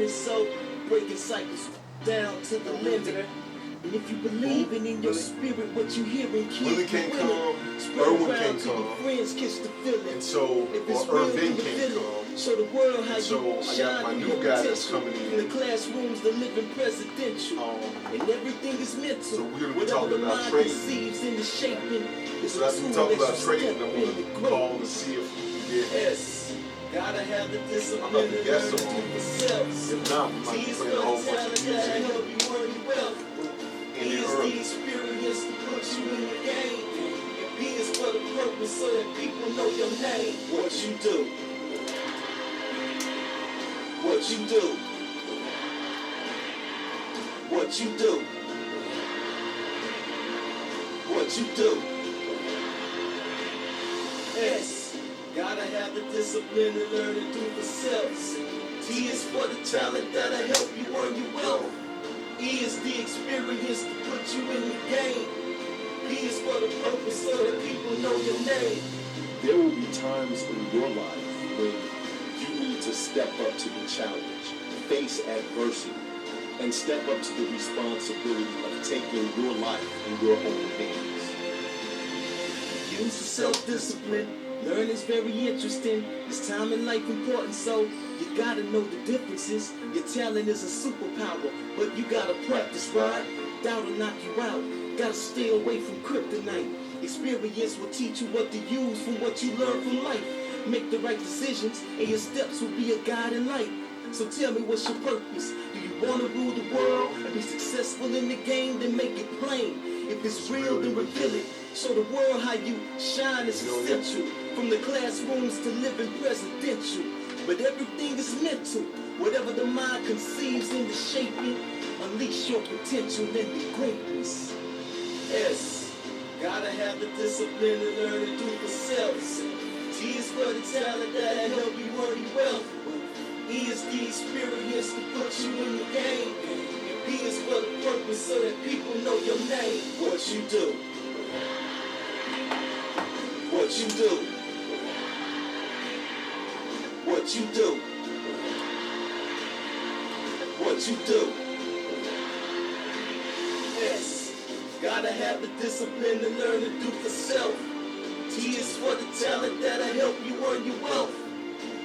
limit, so breaking cycles down to the limit. And if you believe in your spirit, what you hearing, keep Kcoh, spread Irwin around to your Kcoh, friends, catch the feeling. and so, if it's or real, Irvin you feel Kcoh. it. Show the world how So you I shine got my through new your guy that's potential. coming in. From the classrooms, the living presidential. And everything is mental. So we're going to be whatever talking the about mind trading. conceives in the shaping. So as we talk about trading, I'm going to call to see if we can get. Yes. Gotta have the discipline. I'm about to guess to them do for self. If not, we might be playing a whole bunch of music. He is the experience to put you in the game. He is for the purpose so that people know your name. What you do. What you do. What you do. What you do. S. Gotta have the discipline to learn to do for self. T is for the talent that'll help you earn your wealth. E is the experience to put you in the game. P is for the purpose so that people know your name. There will be times in your life when you need to step up to the challenge, face adversity, and step up to the responsibility of taking your life in your own hands. Use the self-discipline. Learning's very interesting. It's time in life important, so you gotta know the differences. Your talent is a superpower, but you gotta practice, right? Doubt will knock you out. Gotta stay away from kryptonite. Experience will teach you what to use from what you learn from life. Make the right decisions, and your steps will be a guiding light. So tell me, what's your purpose? Do you want to rule the world and be successful in the game? Then make it plain. If it's real, then reveal it. Show the world how you shine is essential. From the classrooms to living presidential. But everything is mental. Whatever the mind conceives in the shaping, unleash your potential and the greatness. S. Gotta have the discipline to learn to do for self. T is for the talent that'll help you earn your wealth. E is the experience to put you in the game. And P is for the purpose so that people know your name. What you do. What you do. What you do. What you do. Yes. Gotta have the discipline to learn to do for self. T is for the talent that'll help you earn your wealth.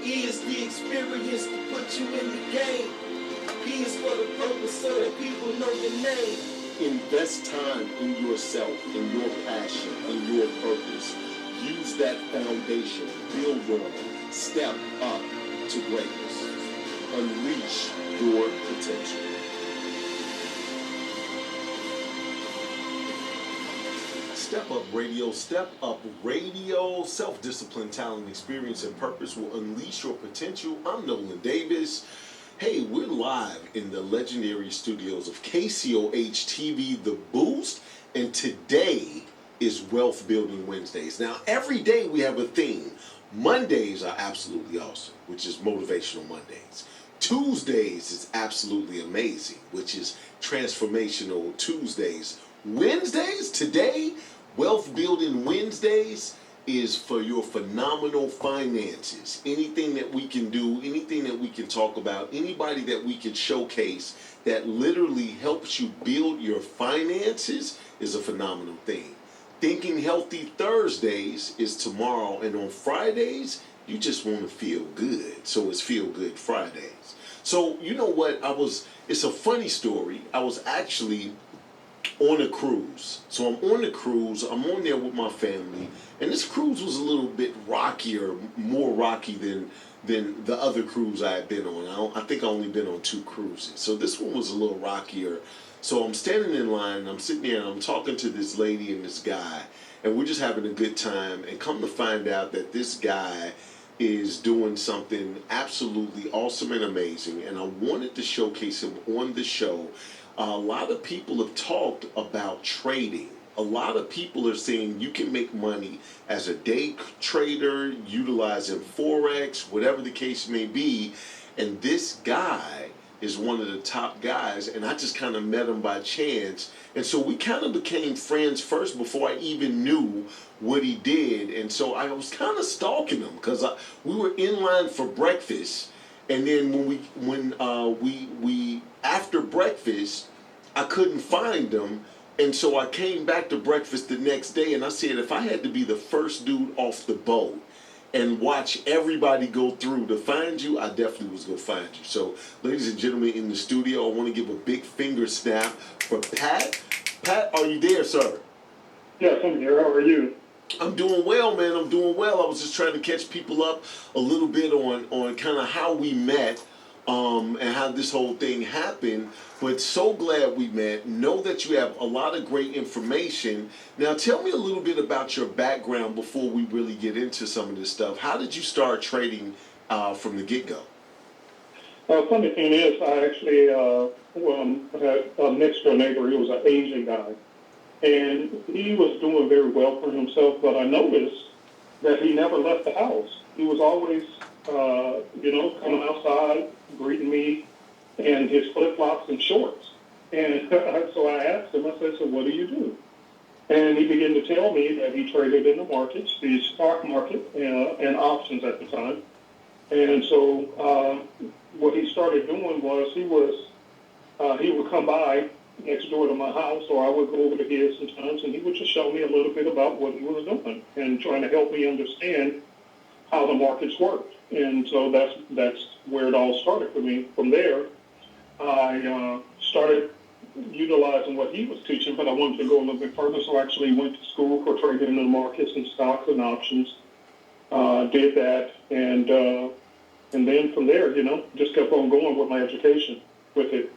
E is the experience to put you in the game. P is for the purpose so that people know your name. Invest time in yourself, in your passion, in your purpose. Use that foundation, build on it, step up to greatness. Unleash your potential. Step Up Radio, self-discipline, talent, experience, and purpose will unleash your potential. I'm Nolan Davis. Hey, we're live in the legendary studios of Kcoh TV, The Boost, and today is Wealth Building Wednesdays. Now, every day we have a theme. Mondays are absolutely awesome, which is Motivational Mondays. Tuesdays is absolutely amazing, which is Transformational Tuesdays. Wednesdays, today, Wealth Building Wednesdays is for your phenomenal finances. Anything that we can do, anything that we can talk about, anybody that we can showcase that literally helps you build your finances is a phenomenal thing. Thinking Healthy Thursdays is tomorrow, and on Fridays, you just want to feel good. So it's Feel Good Fridays. So you know what? It's a funny story. I was actually on a cruise. So I'm on the cruise. I'm on there with my family. And this cruise was a little bit rockier, more rocky than the other cruise I had been on. I think I only been on 2 cruises. So this one was a little rockier. So I'm standing in line, and I'm sitting there, and I'm talking to this lady and this guy, and we're just having a good time. And come to find out that this guy is doing something absolutely awesome and amazing, and I wanted to showcase him on the show. A lot of people have talked about trading. A lot of people are saying you can make money as a day trader, utilizing Forex, whatever the case may be. And this guy is one of the top guys, and I just kind of met him by chance. And so we kind of became friends first before I even knew what he did. And so I was kind of stalking him because we were in line for breakfast. And then when we after breakfast, I couldn't find them, and so I came back to breakfast the next day, and I said if I had to be the first dude off the boat and watch everybody go through to find you, I definitely was gonna find you. So, ladies and gentlemen, in the studio, I want to give a big finger snap for Pat. Pat, are you there, sir? Yes, I'm here. How are you? I'm doing well, man. I'm doing well. I was just trying to catch people up a little bit on kind of how we met, and how this whole thing happened. But so glad we met. Know that you have a lot of great information. Now, tell me a little bit about your background before we really get into some of this stuff. How did you start trading from the get-go? Funny thing is, I actually had a next door neighbor. He was an Asian guy, and he was doing very well for himself. But I noticed that he never left the house. He was always, coming outside, greeting me, and his flip-flops and shorts. And so I asked him, I said, so what do you do? And he began to tell me that he traded in the markets, the stock market, and options at the time. And so what he started doing was he would come by next door to my house, or I would go over to his sometimes, and he would just show me a little bit about what he was doing and trying to help me understand how the markets worked. And so that's where it all started for me. From there, I started utilizing what he was teaching, but I wanted to go a little bit further, so I actually went to school for trading in the markets and stocks and options. Did that, and then from there, just kept on going with my education with it.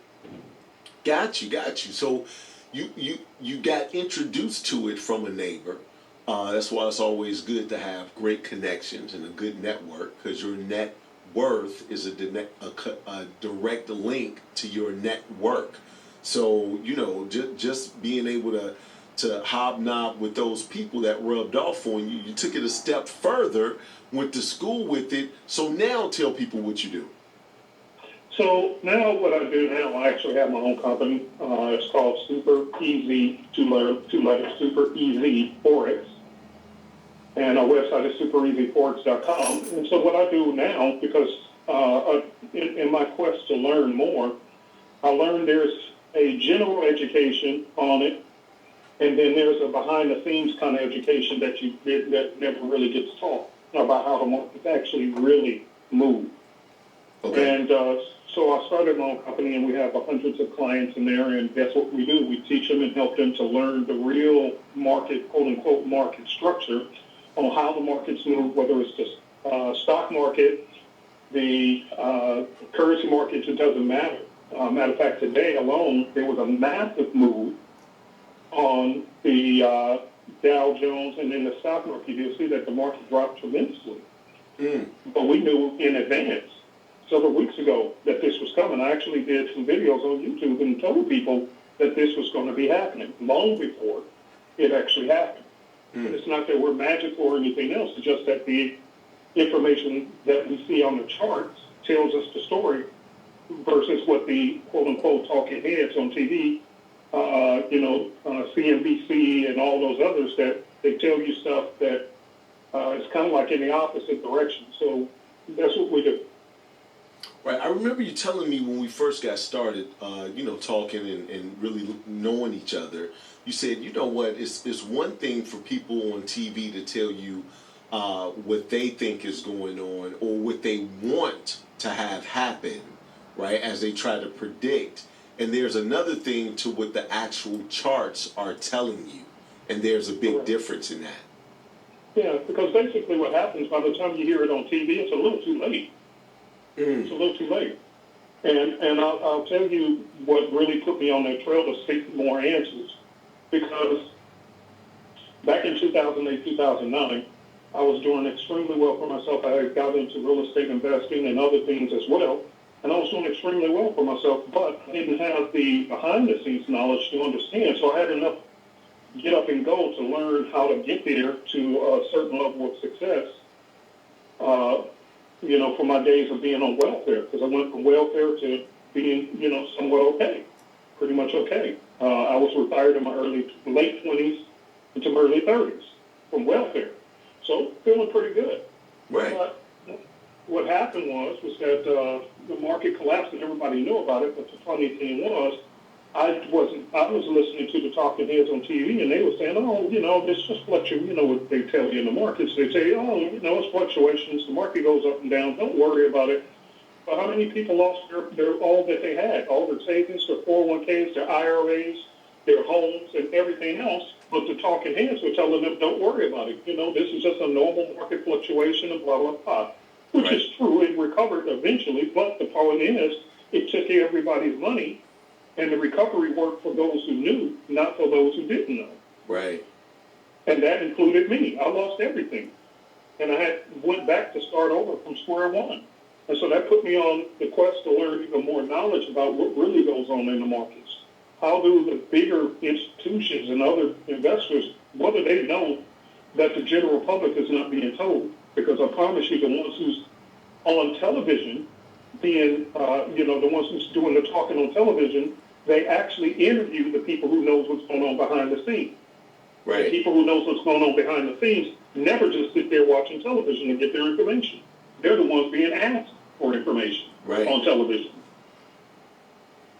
Got you. So you got introduced to it from a neighbor. That's why it's always good to have great connections and a good network, because your net worth is a direct link to your network. So just being able to hobnob with those people that rubbed off on you, you took it a step further, went to school with it. So now tell people what you do. So now what I do now, I actually have my own company. It's called Super Easy, two letters, Super Easy Forex. And our website is supereasyforex.com. And so what I do now, because in my quest to learn more, I learned there's a general education on it, and then there's a behind-the-scenes kind of education that never really gets taught about how the markets actually really move. Okay. And so I started my own company, and we have hundreds of clients in there, and that's what we do. We teach them and help them to learn the real market, quote-unquote, market structure on how the markets move, whether it's the stock market, the currency markets, it doesn't matter. Matter of fact, today alone, there was a massive move on the Dow Jones and in the stock market. You'll see that the market dropped tremendously. But we knew in advance, several weeks ago, that this was coming. I actually did some videos on YouTube and told people that this was going to be happening long before it actually happened. It's not that we're magical or anything else. It's just that the information that we see on the charts tells us the story versus what the quote-unquote talking heads on TV, CNBC and all those others, that they tell you stuff that is kind of like in the opposite direction. So that's what we do. Right. I remember you telling me when we first got started, talking and really knowing each other, you said, you know what, it's one thing for people on TV to tell you what they think is going on or what they want to have happen, right, as they try to predict. And there's another thing to what the actual charts are telling you. And there's a big difference in that. Yeah, because basically what happens by the time you hear it on TV, it's a little too late. It's a little too late. And I'll tell you what really put me on that trail to seek more answers. Because back in 2008, 2009, I was doing extremely well for myself. I had got into real estate investing and other things as well. And I was doing extremely well for myself, but I didn't have the behind-the-scenes knowledge to understand. So I had enough get up and go to learn how to get there to a certain level of success, for my days of being on welfare. Because I went from welfare to being, somewhat okay, pretty much okay. I was retired in my late 20s into my early 30s from welfare. So feeling pretty good. Right. what happened was that the market collapsed and everybody knew about it. But the funny thing was, I was listening to the talking heads on TV, and they were saying, oh, it's just fluctuation. What they tell you in the markets. They say, oh, it's fluctuations. The market goes up and down. Don't worry about it. But how many people lost their all that they had, all their savings, their 401ks, their IRAs, their homes, and everything else? But the talking heads were telling them, don't worry about it. This is just a normal market fluctuation and blah, blah, blah, which Right. is true. It recovered eventually. But the problem is it took everybody's money, and the recovery worked for those who knew, not for those who didn't know. Right. And that included me. I lost everything. And I went back to start over from square one. And so that put me on the quest to learn even more knowledge about what really goes on in the markets. How do the bigger institutions and other investors, what do they know that the general public is not being told? Because I promise you, the ones who's on television, being, the ones who's doing the talking on television, they actually interview the people who knows what's going on behind the scenes. Right. The people who knows what's going on behind the scenes never just sit there watching television and get their information. They're the ones being asked for information on television.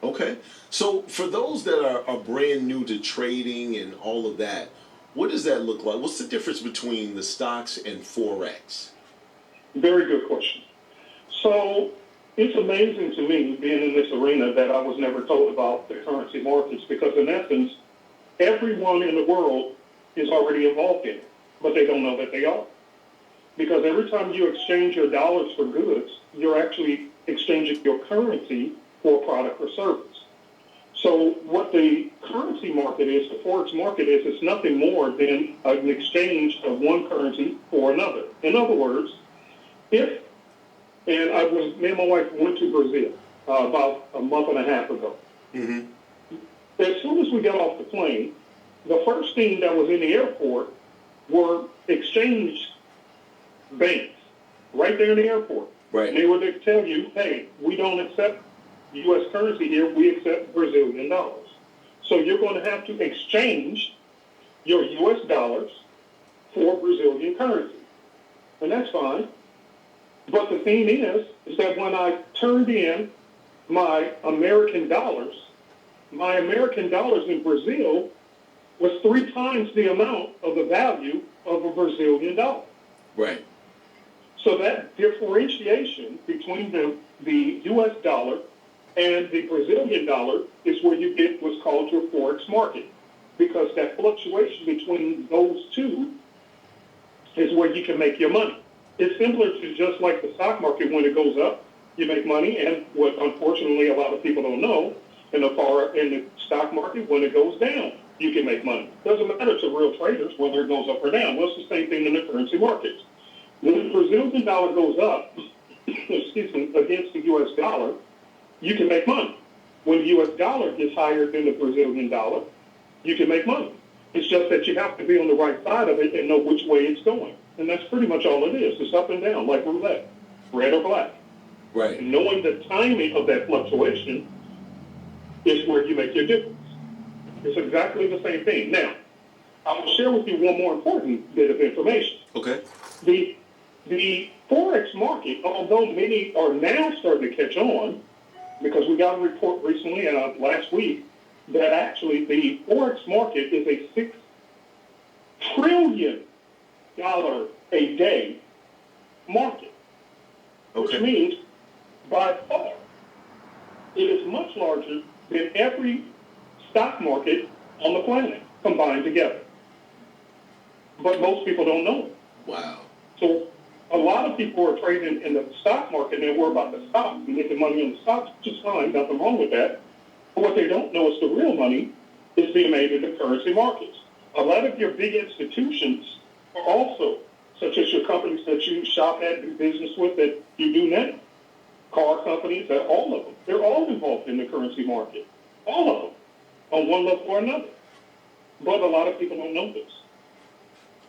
Okay. So for those that are brand new to trading and all of that, what does that look like? What's the difference between the stocks and Forex? Very good question. So it's amazing to me, being in this arena, that I was never told about the currency markets, because in essence, everyone in the world is already involved in it, but they don't know that they are. Because every time you exchange your dollars for goods, you're actually exchanging your currency for a product or service. So what the currency market is, the Forex market is, it's nothing more than an exchange of one currency for another. In other words, me and my wife went to Brazil about a month and a half ago. Mm-hmm. As soon as we got off the plane, the first thing that was in the airport were exchange banks right there in the airport. Right. And they would tell you, hey, we don't accept U.S. currency here, we accept Brazilian dollars. So you're going to have to exchange your U.S. dollars for Brazilian currency. And that's fine. But the thing is that when I turned in my American dollars in Brazil was 3 times the amount of the value of a Brazilian dollar. Right. So that differentiation between the U.S. dollar and the Brazilian dollar is where you get what's called your Forex market, because that fluctuation between those two is where you can make your money. It's similar to just like the stock market. When it goes up, you make money, and what unfortunately a lot of people don't know, in the stock market, when it goes down, you can make money. Doesn't matter to real traders whether it goes up or down. Well, it's the same thing in the currency markets. When the Brazilian dollar goes up, against the U.S. dollar, you can make money. When the U.S. dollar gets higher than the Brazilian dollar, you can make money. It's just that you have to be on the right side of it and know which way it's going. And that's pretty much all it is. It's up and down, like roulette, red or black. Right. And knowing the timing of that fluctuation is where you make your difference. It's exactly the same thing. Now, I will share with you one more important bit of information. Okay. The Forex market, although many are now starting to catch on, because we got a report recently, last week, that actually the Forex market is a $6 trillion a day market, which means by far it is much larger than every stock market on the planet combined together. But most people don't know it. Wow. So a lot of people are trading in the stock market and they worry about the stocks and making money on the stocks, which is fine, nothing wrong with that. But what they don't know is the real money is being made in the currency markets. A lot of your big institutions are also, such as your companies that you shop at, do business with, that you do now. Car companies, all of them. They're all involved in the currency market. All of them, on one level or another. But a lot of people don't know this.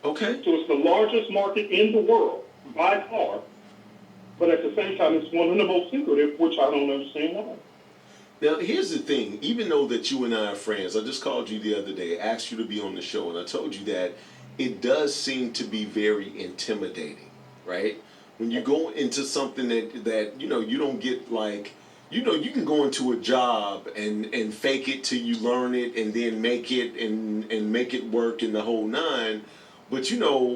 Okay. So it's the largest market in the world, by far. But at the same time, it's one of the most secretive, which I don't understand why. Now, here's the thing. Even though that you and I are friends, I just called you the other day, asked you to be on the show, and I told you that it does seem to be very intimidating, right? When you go into something that you don't get like, you can go into a job and fake it till you learn it and then make it and make it work in the whole nine. But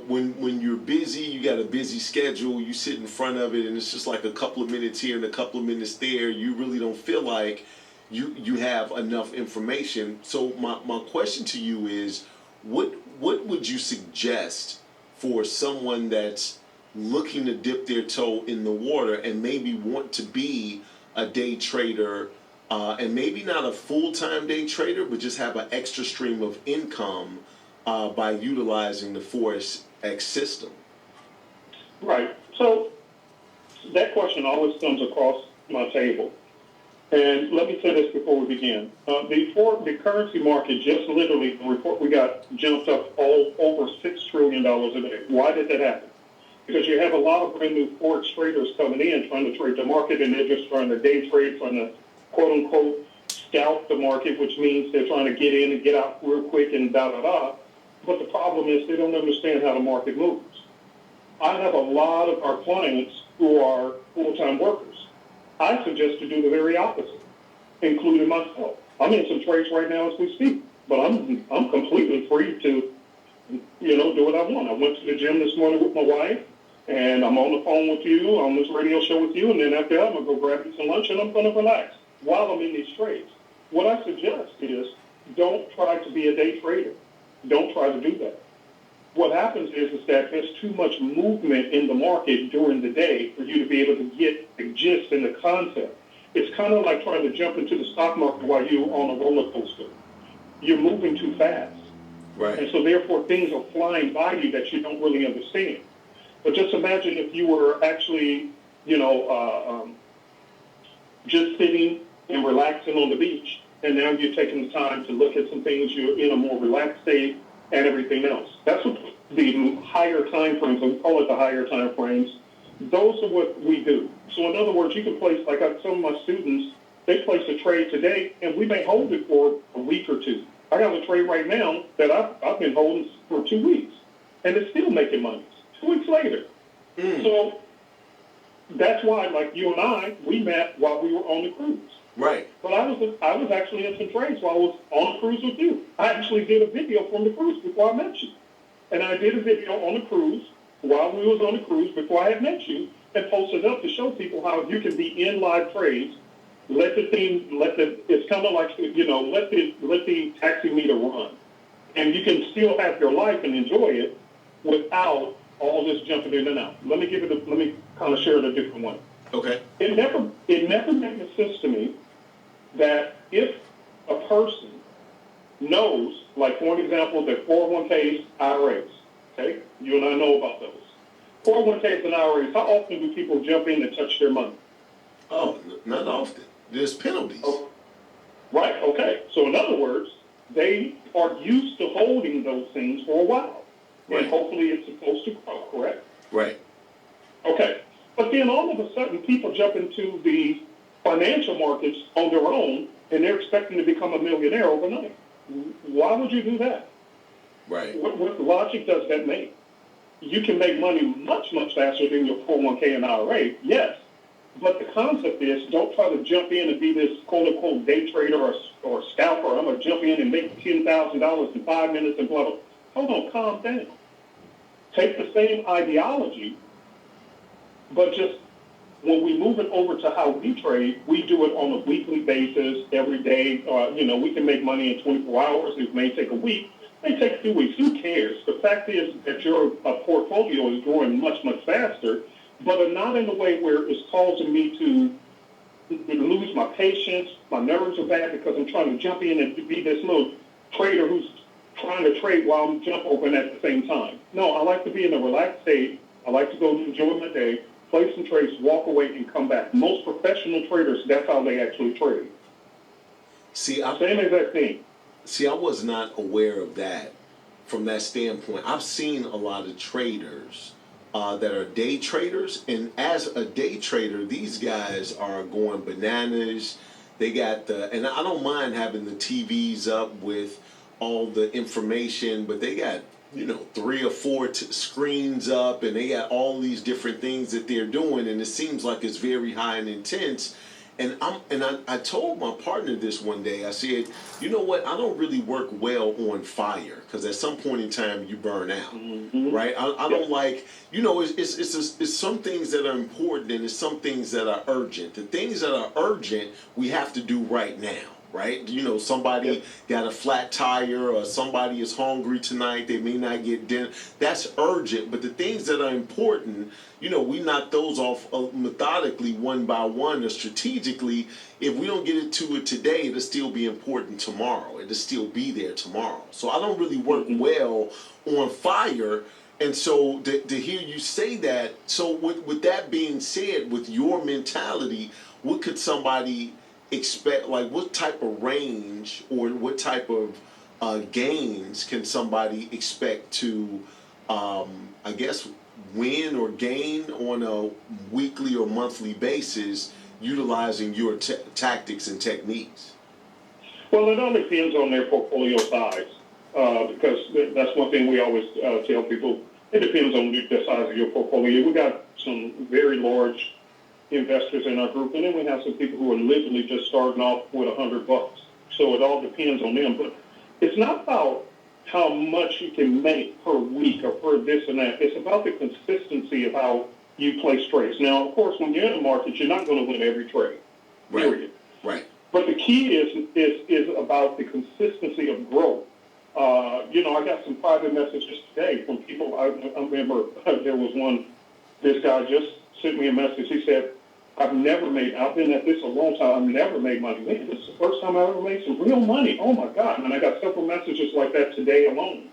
when you're busy, you got a busy schedule, you sit in front of it and it's just like a couple of minutes here and a couple of minutes there. You really don't feel like you have enough information. So my question to you is, what would you suggest for someone that's looking to dip their toe in the water and maybe want to be a day trader, and maybe not a full-time day trader, but just have an extra stream of income by utilizing the Forex system? Right. So that question always comes across my table. And let me say this before we begin. The currency market just literally, the report we got jumped up all over $6 trillion a day. Why did that happen? Because you have a lot of brand new Forex traders coming in trying to trade the market, and they're just trying to day trade, trying to quote unquote scalp the market, which means they're trying to get in and get out real quick and da-da-da. But the problem is they don't understand how the market moves. I have a lot of our clients who are full-time workers. I suggest to do the very opposite, including myself. I'm in some trades right now as we speak, but I'm completely free to, do what I want. I went to the gym this morning with my wife, and I'm on the phone with you, on this radio show with you, and then after that, I'm going to go grab you some lunch, and I'm going to relax while I'm in these trades. What I suggest is don't try to be a day trader. Don't try to do that. What happens is that there's too much movement in the market during the day for you to be able to get the gist and the concept. It's kind of like trying to jump into the stock market while you're on a roller coaster. You're moving too fast. Right. And so therefore things are flying by you that you don't really understand. But just imagine if you were actually, just sitting and relaxing on the beach, and now you're taking the time to look at some things, you're in a more relaxed state and everything else. That's what the higher time frames, we call it the higher time frames, those are what we do. So in other words, you can place, like some of my students, they place a trade today, and we may hold it for a week or two. I got a trade right now that I've been holding for 2 weeks, and it's still making money 2 weeks later. So that's why, like you and I, we met while we were on the cruise. Right. But I was actually in some trades while I was on the cruise with you. I actually did a video from the cruise before I met you. And I did a video on the cruise while we was on the cruise before I had met you, and posted up to show people how you can be in live trades. It's kind of like, let the taxi meter run. And you can still have your life and enjoy it without all this jumping in and out. Let me kind of share it a different way. Okay. It never made sense to me that if a person knows, like for example, that 401ks, IRAs, okay? You and I know about those. 401ks and IRAs, how often do people jump in and touch their money? Oh, not often. There's penalties. Oh, right, okay. So in other words, they are used to holding those things for a while. Right. And hopefully it's supposed to grow, correct? Right. Okay. But then all of a sudden people jump into the financial markets on their own, and they're expecting to become a millionaire overnight. Why would you do that? Right. What logic does that make? You can make money much, much faster than your 401k and IRA, yes. But the concept is don't try to jump in and be this quote-unquote day trader or scalper. I'm going to jump in and make $10,000 in 5 minutes and blah, blah. Hold on, calm down. Take the same ideology, but just when we move it over to how we trade, we do it on a weekly basis, every day. We can make money in 24 hours. It may take a week. It may take 2 weeks. Who cares? The fact is that your portfolio is growing much, much faster, but not in a way where it's causing me to lose my patience. My nerves are bad because I'm trying to jump in and be this little trader who's trying to trade while I'm jump open at the same time. No, I like to be in a relaxed state. I like to go enjoy my day, play some trades, walk away, and come back. Most professional traders, that's how they actually trade. Same exact thing. See, I was not aware of that from that standpoint. I've seen a lot of traders that are day traders, and as a day trader, these guys are going bananas. They got and I don't mind having the TVs up with all the information, but they got three or four screens up, and they got all these different things that they're doing, and it seems like it's very high and intense. And I told my partner this one day. I said, you know what? I don't really work well on fire, because at some point in time you burn out, right? I don't like, it's some things that are important, and it's some things that are urgent. The things that are urgent we have to do right now. Right? Somebody got a flat tire, or somebody is hungry tonight, they may not get dinner. That's urgent. But the things that are important, we knock those off methodically, one by one, or strategically. If we don't get to it today, it'll still be important tomorrow. It'll still be there tomorrow. So I don't really work well on fire. And so to hear you say that, so with that being said, with your mentality, what could somebody expect? Like, what type of range or what type of gains can somebody expect to, I guess, win or gain on a weekly or monthly basis utilizing your tactics and techniques? Well, it all depends on their portfolio size, because that's one thing we always tell people. It depends on the size of your portfolio. We got some very large investors in our group, and then we have some people who are literally just starting off with $100. So it all depends on them. But it's not about how much you can make per week or per this and that. It's about the consistency of how you place trades. Now, of course, when you're in the market, you're not going to win every trade. Period. Right. But the key is about the consistency of growth. I got some private messages today from people. I remember there was this guy just sent me a message. He said, I've been at this a long time. I've never made money. Man, this is the first time I ever made some real money. Oh my God. And I got several messages like that today alone.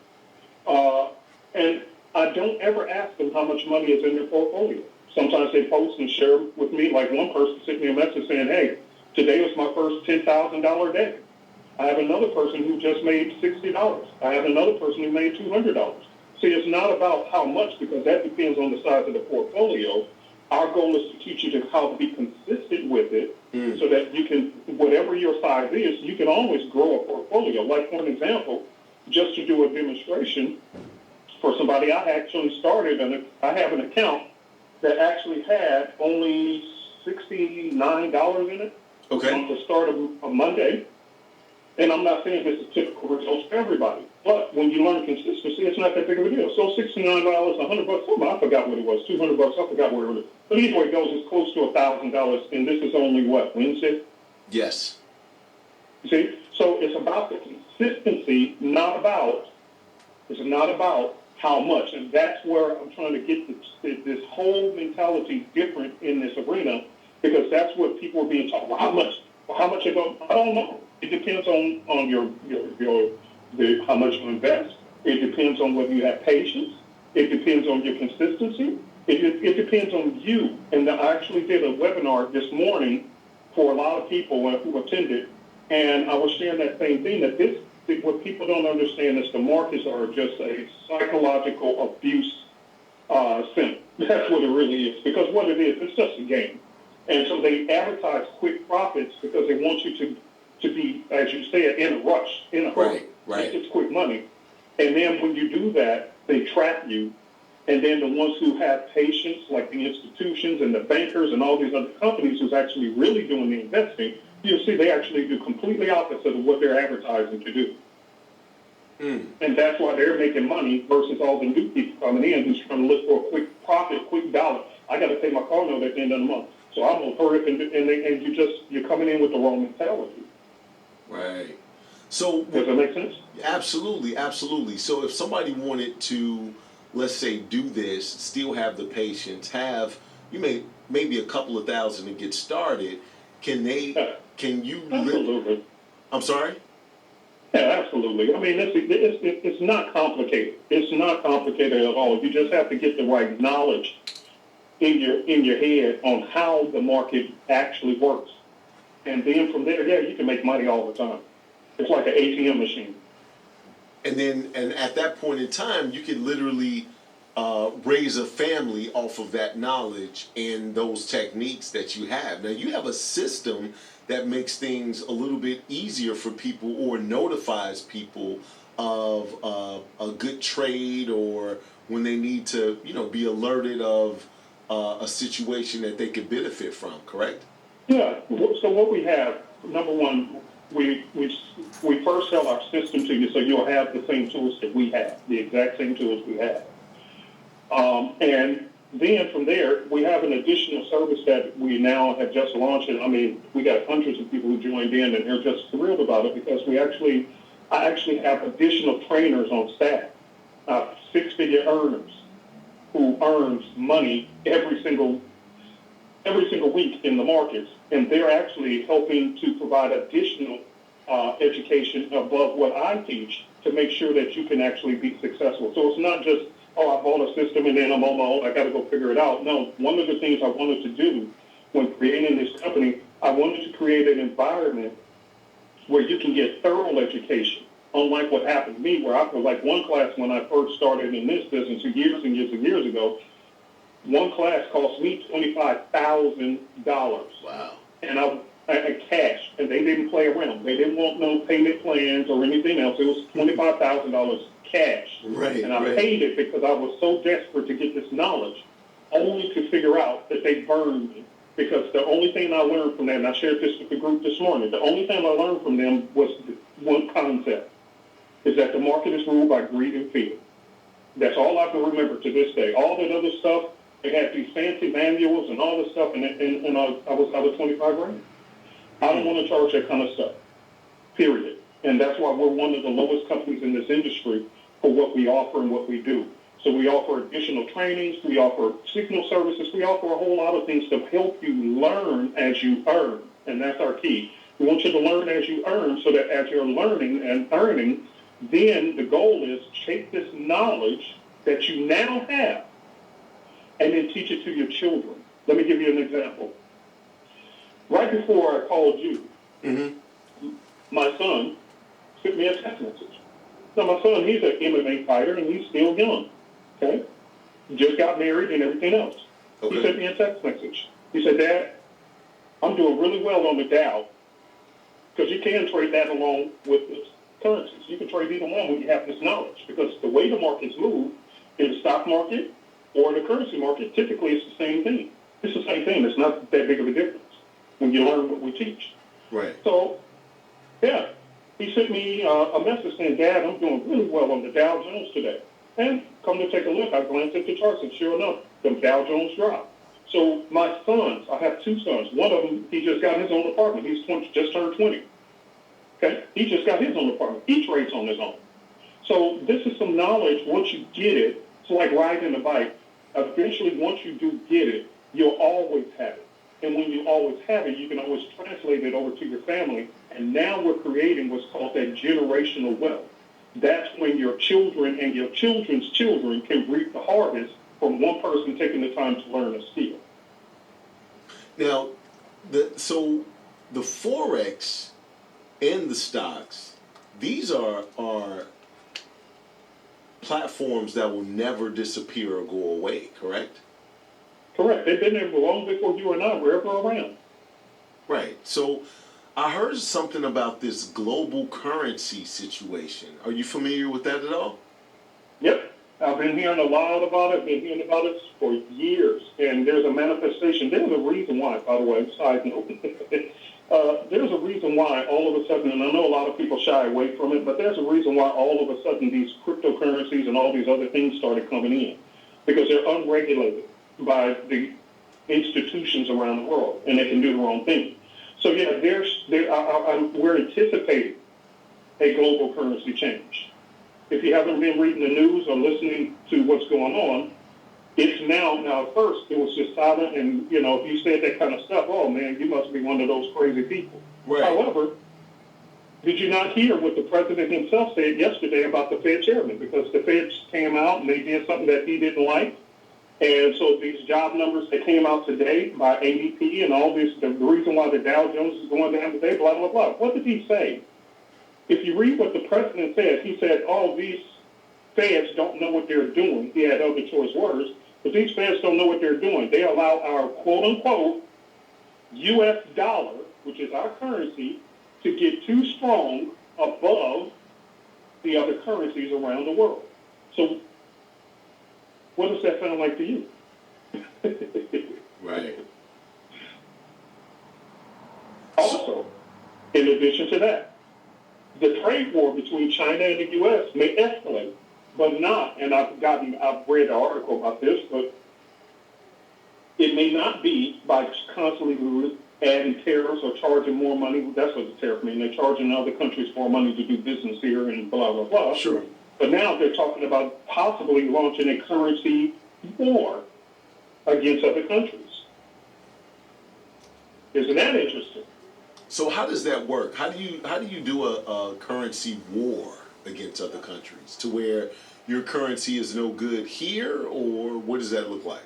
And I don't ever ask them how much money is in their portfolio. Sometimes they post and share with me. Like, one person sent me a message saying, hey, today was my first $10,000 day. I have another person who just made $60. I have another person who made $200. See, it's not about how much, because that depends on the size of the portfolio. Our goal is to teach you how to be consistent with it, so that you can, whatever your size is, you can always grow a portfolio. Like, for an example, just to do a demonstration for somebody, I actually started, I have an account that actually had only $69 in it on the start of Monday. And I'm not saying this is typical results for everybody, but when you learn consistency, it's not that big of a deal. So $69, $100, I forgot what it was, $200, I forgot where it was. But either way it goes, it's close to $1,000, and this is only what, Wednesday? Yes. You see, so it's about the consistency, it's not about how much, and that's where I'm trying to get this whole mentality different in this arena, because that's what people are being taught. Well, how much? Well, how much I don't know. It depends on your how much you invest. It depends on whether you have patience. It depends on your consistency. It depends on you. And I actually did a webinar this morning for a lot of people who attended, and I was sharing that same thing, that what people don't understand is the markets are just a psychological abuse center. That's what it really is. Because what it is, it's just a game. And so they advertise quick profits because they want you to be, as you said, in a rush, in a hurry. Right. It's quick money. And then when you do that, they trap you. And then the ones who have patience, like the institutions and the bankers and all these other companies who's actually really doing the investing, you'll see they actually do completely opposite of what they're advertising to do. And that's why they're making money versus all the new people coming in who's trying to look for a quick profit, quick dollar. I got to pay my car note at the end of the month. So I'm going to hurry up and you're coming in with the wrong mentality. Right. So does that make sense? Absolutely, absolutely. So if somebody wanted to, let's say, do this, still have the patience, maybe a couple of thousand to get started, can you? Absolutely. I'm sorry? Yeah, absolutely. I mean, it's not complicated. It's not complicated at all. You just have to get the right knowledge in your head on how the market actually works. And then from there, you can make money all the time. It's like an ATM machine. And at that point in time, you can literally raise a family off of that knowledge and those techniques that you have. Now, you have a system that makes things a little bit easier for people or notifies people of a good trade, or when they need to, be alerted of a situation that they could benefit from, correct? Yeah. So what we have, number one, we first sell our system to you, so you'll have the same tools that we have, the exact same tools we have. And then from there, we have an additional service that we now have just launched. And I mean, we got hundreds of people who joined in, and they're just thrilled about it because I actually have additional trainers on staff, six-figure earners who earns money every single week in the markets, and they're actually helping to provide additional education above what I teach to make sure that you can actually be successful. So it's not just, oh, I bought a system and then I'm on my own, I got to go figure it out. No, one of the things I wanted to do when creating this company, I wanted to create an environment where you can get thorough education, unlike what happened to me, where I feel like one class when I first started in this business years and years and years ago, one class cost me $25,000. Wow. And I cash, and they didn't play around. They didn't want no payment plans or anything else. It was $25,000 cash. Right. And I paid it because I was so desperate to get this knowledge, only to figure out that they burned me. Because the only thing I learned from them, and I shared this with the group this morning, the only thing I learned from them was one concept, is that the market is ruled by greed and fear. That's all I can remember to this day. All that other stuff, they had these fancy manuals and all this stuff, and I was out of 25 grand. I don't want to charge that kind of stuff, period. And that's why we're one of the lowest companies in this industry for what we offer and what we do. So we offer additional trainings, we offer signal services, we offer a whole lot of things to help you learn as you earn, and that's our key. We want you to learn as you earn so that as you're learning and earning, then the goal is take this knowledge that you now have and then teach it to your children. Let me give you an example. Right before I called you, my son sent me a text message. Now, my son, he's an MMA fighter, and he's still young, okay? Just got married and everything else. Okay. He sent me a text message. He said, Dad, I'm doing really well on the Dow, because you can trade that along with the currencies. You can trade either one when you have this knowledge, because the way the markets move in the stock market or in the currency market, typically it's the same thing. It's the same thing. It's not that big of a difference when you learn what we teach. Right. So, yeah, he sent me a message saying, Dad, I'm doing really well on the Dow Jones today. And come to take a look, I glanced at the charts, and sure enough, the Dow Jones dropped. So my sons, I have two sons. One of them, he just got his own apartment. He's just turned 20. Okay? He just got his own apartment. He trades on his own. So this is some knowledge. Once you get it, it's like riding a bike. Eventually, once you do get it, you'll always have it. And when you always have it, you can always translate it over to your family. And now we're creating what's called that generational wealth. That's when your children and your children's children can reap the harvest from one person taking the time to learn a skill. Now, so the Forex and the stocks, these are platforms that will never disappear or go away, correct? Correct. They've been there long before you and I were ever around. Right. So I heard something about this global currency situation. Are you familiar with that at all? Yep. I've been hearing a lot about it, been hearing about it for years. And there's a manifestation. There's a reason why, by the way, side note. There's a reason why all of a sudden, and I know a lot of people shy away from it, but there's a reason why all of a sudden these cryptocurrencies and all these other things started coming in. Because they're unregulated by the institutions around the world, and they can do their own thing. So yeah, we're anticipating a global currency change. If you haven't been reading the news or listening to what's going on, it's now at first it was just silent, and if you said that kind of stuff, oh man, you must be one of those crazy people. Right. However, did you not hear what the president himself said yesterday about the Fed chairman? Because the Feds came out and they did something that he didn't like. And so these job numbers that came out today by ADP and all this, the reason why the Dow Jones is going down today, blah, blah, blah. What did he say? If you read what the president said, he said, oh, these feds don't know what they're doing. He had other choice words, but these feds don't know what they're doing. They allow our quote-unquote U.S. dollar, which is our currency, to get too strong above the other currencies around the world. So what does that sound like to you? Right. Also, in addition to that, the trade war between China and the U.S. may escalate, but not, and I've read an article about this, but it may not be by constantly adding tariffs or charging more money. That's what the tariff means. They're charging other countries more money to do business here and blah, blah, blah. Sure. But now they're talking about possibly launching a currency war against other countries. Isn't that interesting? So how does that work? How do you do a currency war against other countries to where your currency is no good here, or what does that look like?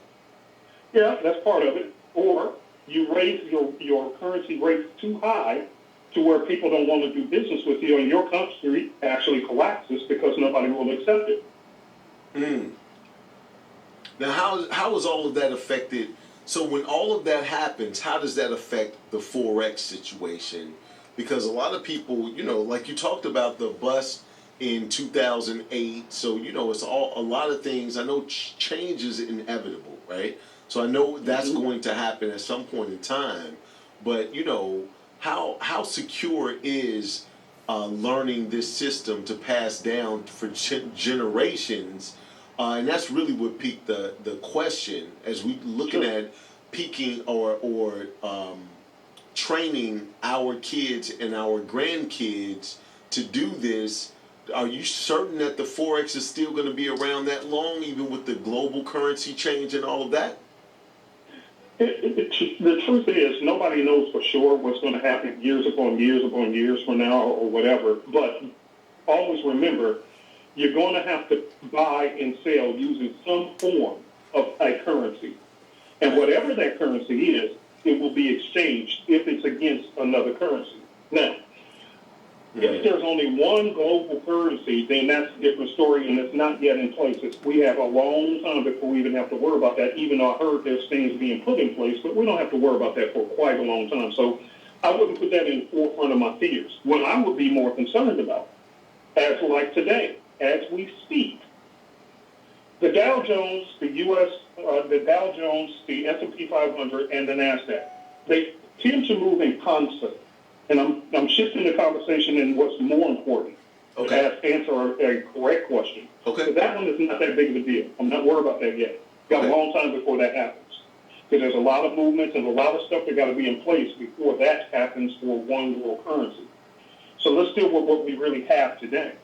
Yeah, that's part of it. Or you raise your currency rates too high to where people don't want to do business with you, and your country actually collapses because nobody will accept it. Now, how is all of that affected? So when all of that happens, how does that affect the Forex situation? Because a lot of people, like you talked about the bust in 2008. So, it's a lot of things. I know change is inevitable, right? So I know that's going to happen at some point in time. But, how secure is learning this system to pass down for generations? And that's really what piqued the question as we looking at peaking or training our kids and our grandkids to do this. Are you certain that the Forex is still going to be around that long, even with the global currency change and all of that? The truth is, nobody knows for sure what's going to happen years upon years from now or whatever. But always remember, you're going to have to buy and sell using some form of a currency. And whatever that currency is, it will be exchanged if it's against another currency. Now, if there's only one global currency, then that's a different story, and it's not yet in place. We have a long time before we even have to worry about that, even though I heard there's things being put in place, but we don't have to worry about that for quite a long time. So I wouldn't put that in the forefront of my fears. What I would be more concerned about, as like today, as we speak, the Dow Jones, the U.S., the Dow Jones, the S&P 500, and the NASDAQ, they tend to move in concert. And I'm shifting the conversation in what's more important. Okay. To answer a correct question. Okay. So that one is not that big of a deal. I'm not worried about that yet. Got a long time before that happens. Because there's a lot of movements and a lot of stuff that got to be in place before that happens for one world currency. So let's deal with what we really have today.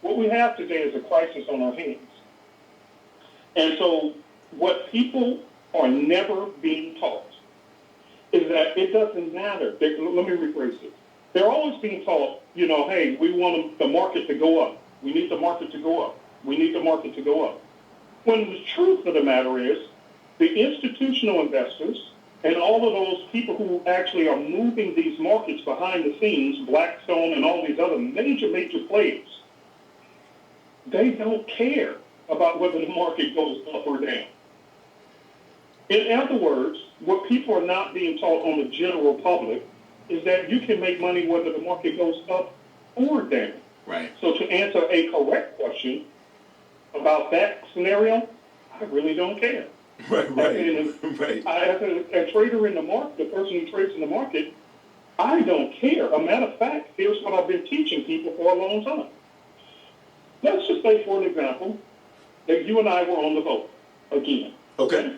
What we have today is a crisis on our hands. And so what people are never being taught is that it doesn't matter. Let me rephrase it. They're always being taught, hey, we want the market to go up. We need the market to go up. We need the market to go up. When the truth of the matter is, the institutional investors and all of those people who actually are moving these markets behind the scenes, Blackstone and all these other major players, they don't care about whether the market goes up or down. In other words, what people are not being taught on the general public is that you can make money whether the market goes up or down. Right. So to answer a correct question about that scenario, I really don't care. Right. As a trader in the market, the person who trades in the market, I don't care. A matter of fact, here's what I've been teaching people for a long time. Let's just say, for an example, that you and I were on the boat again. Okay.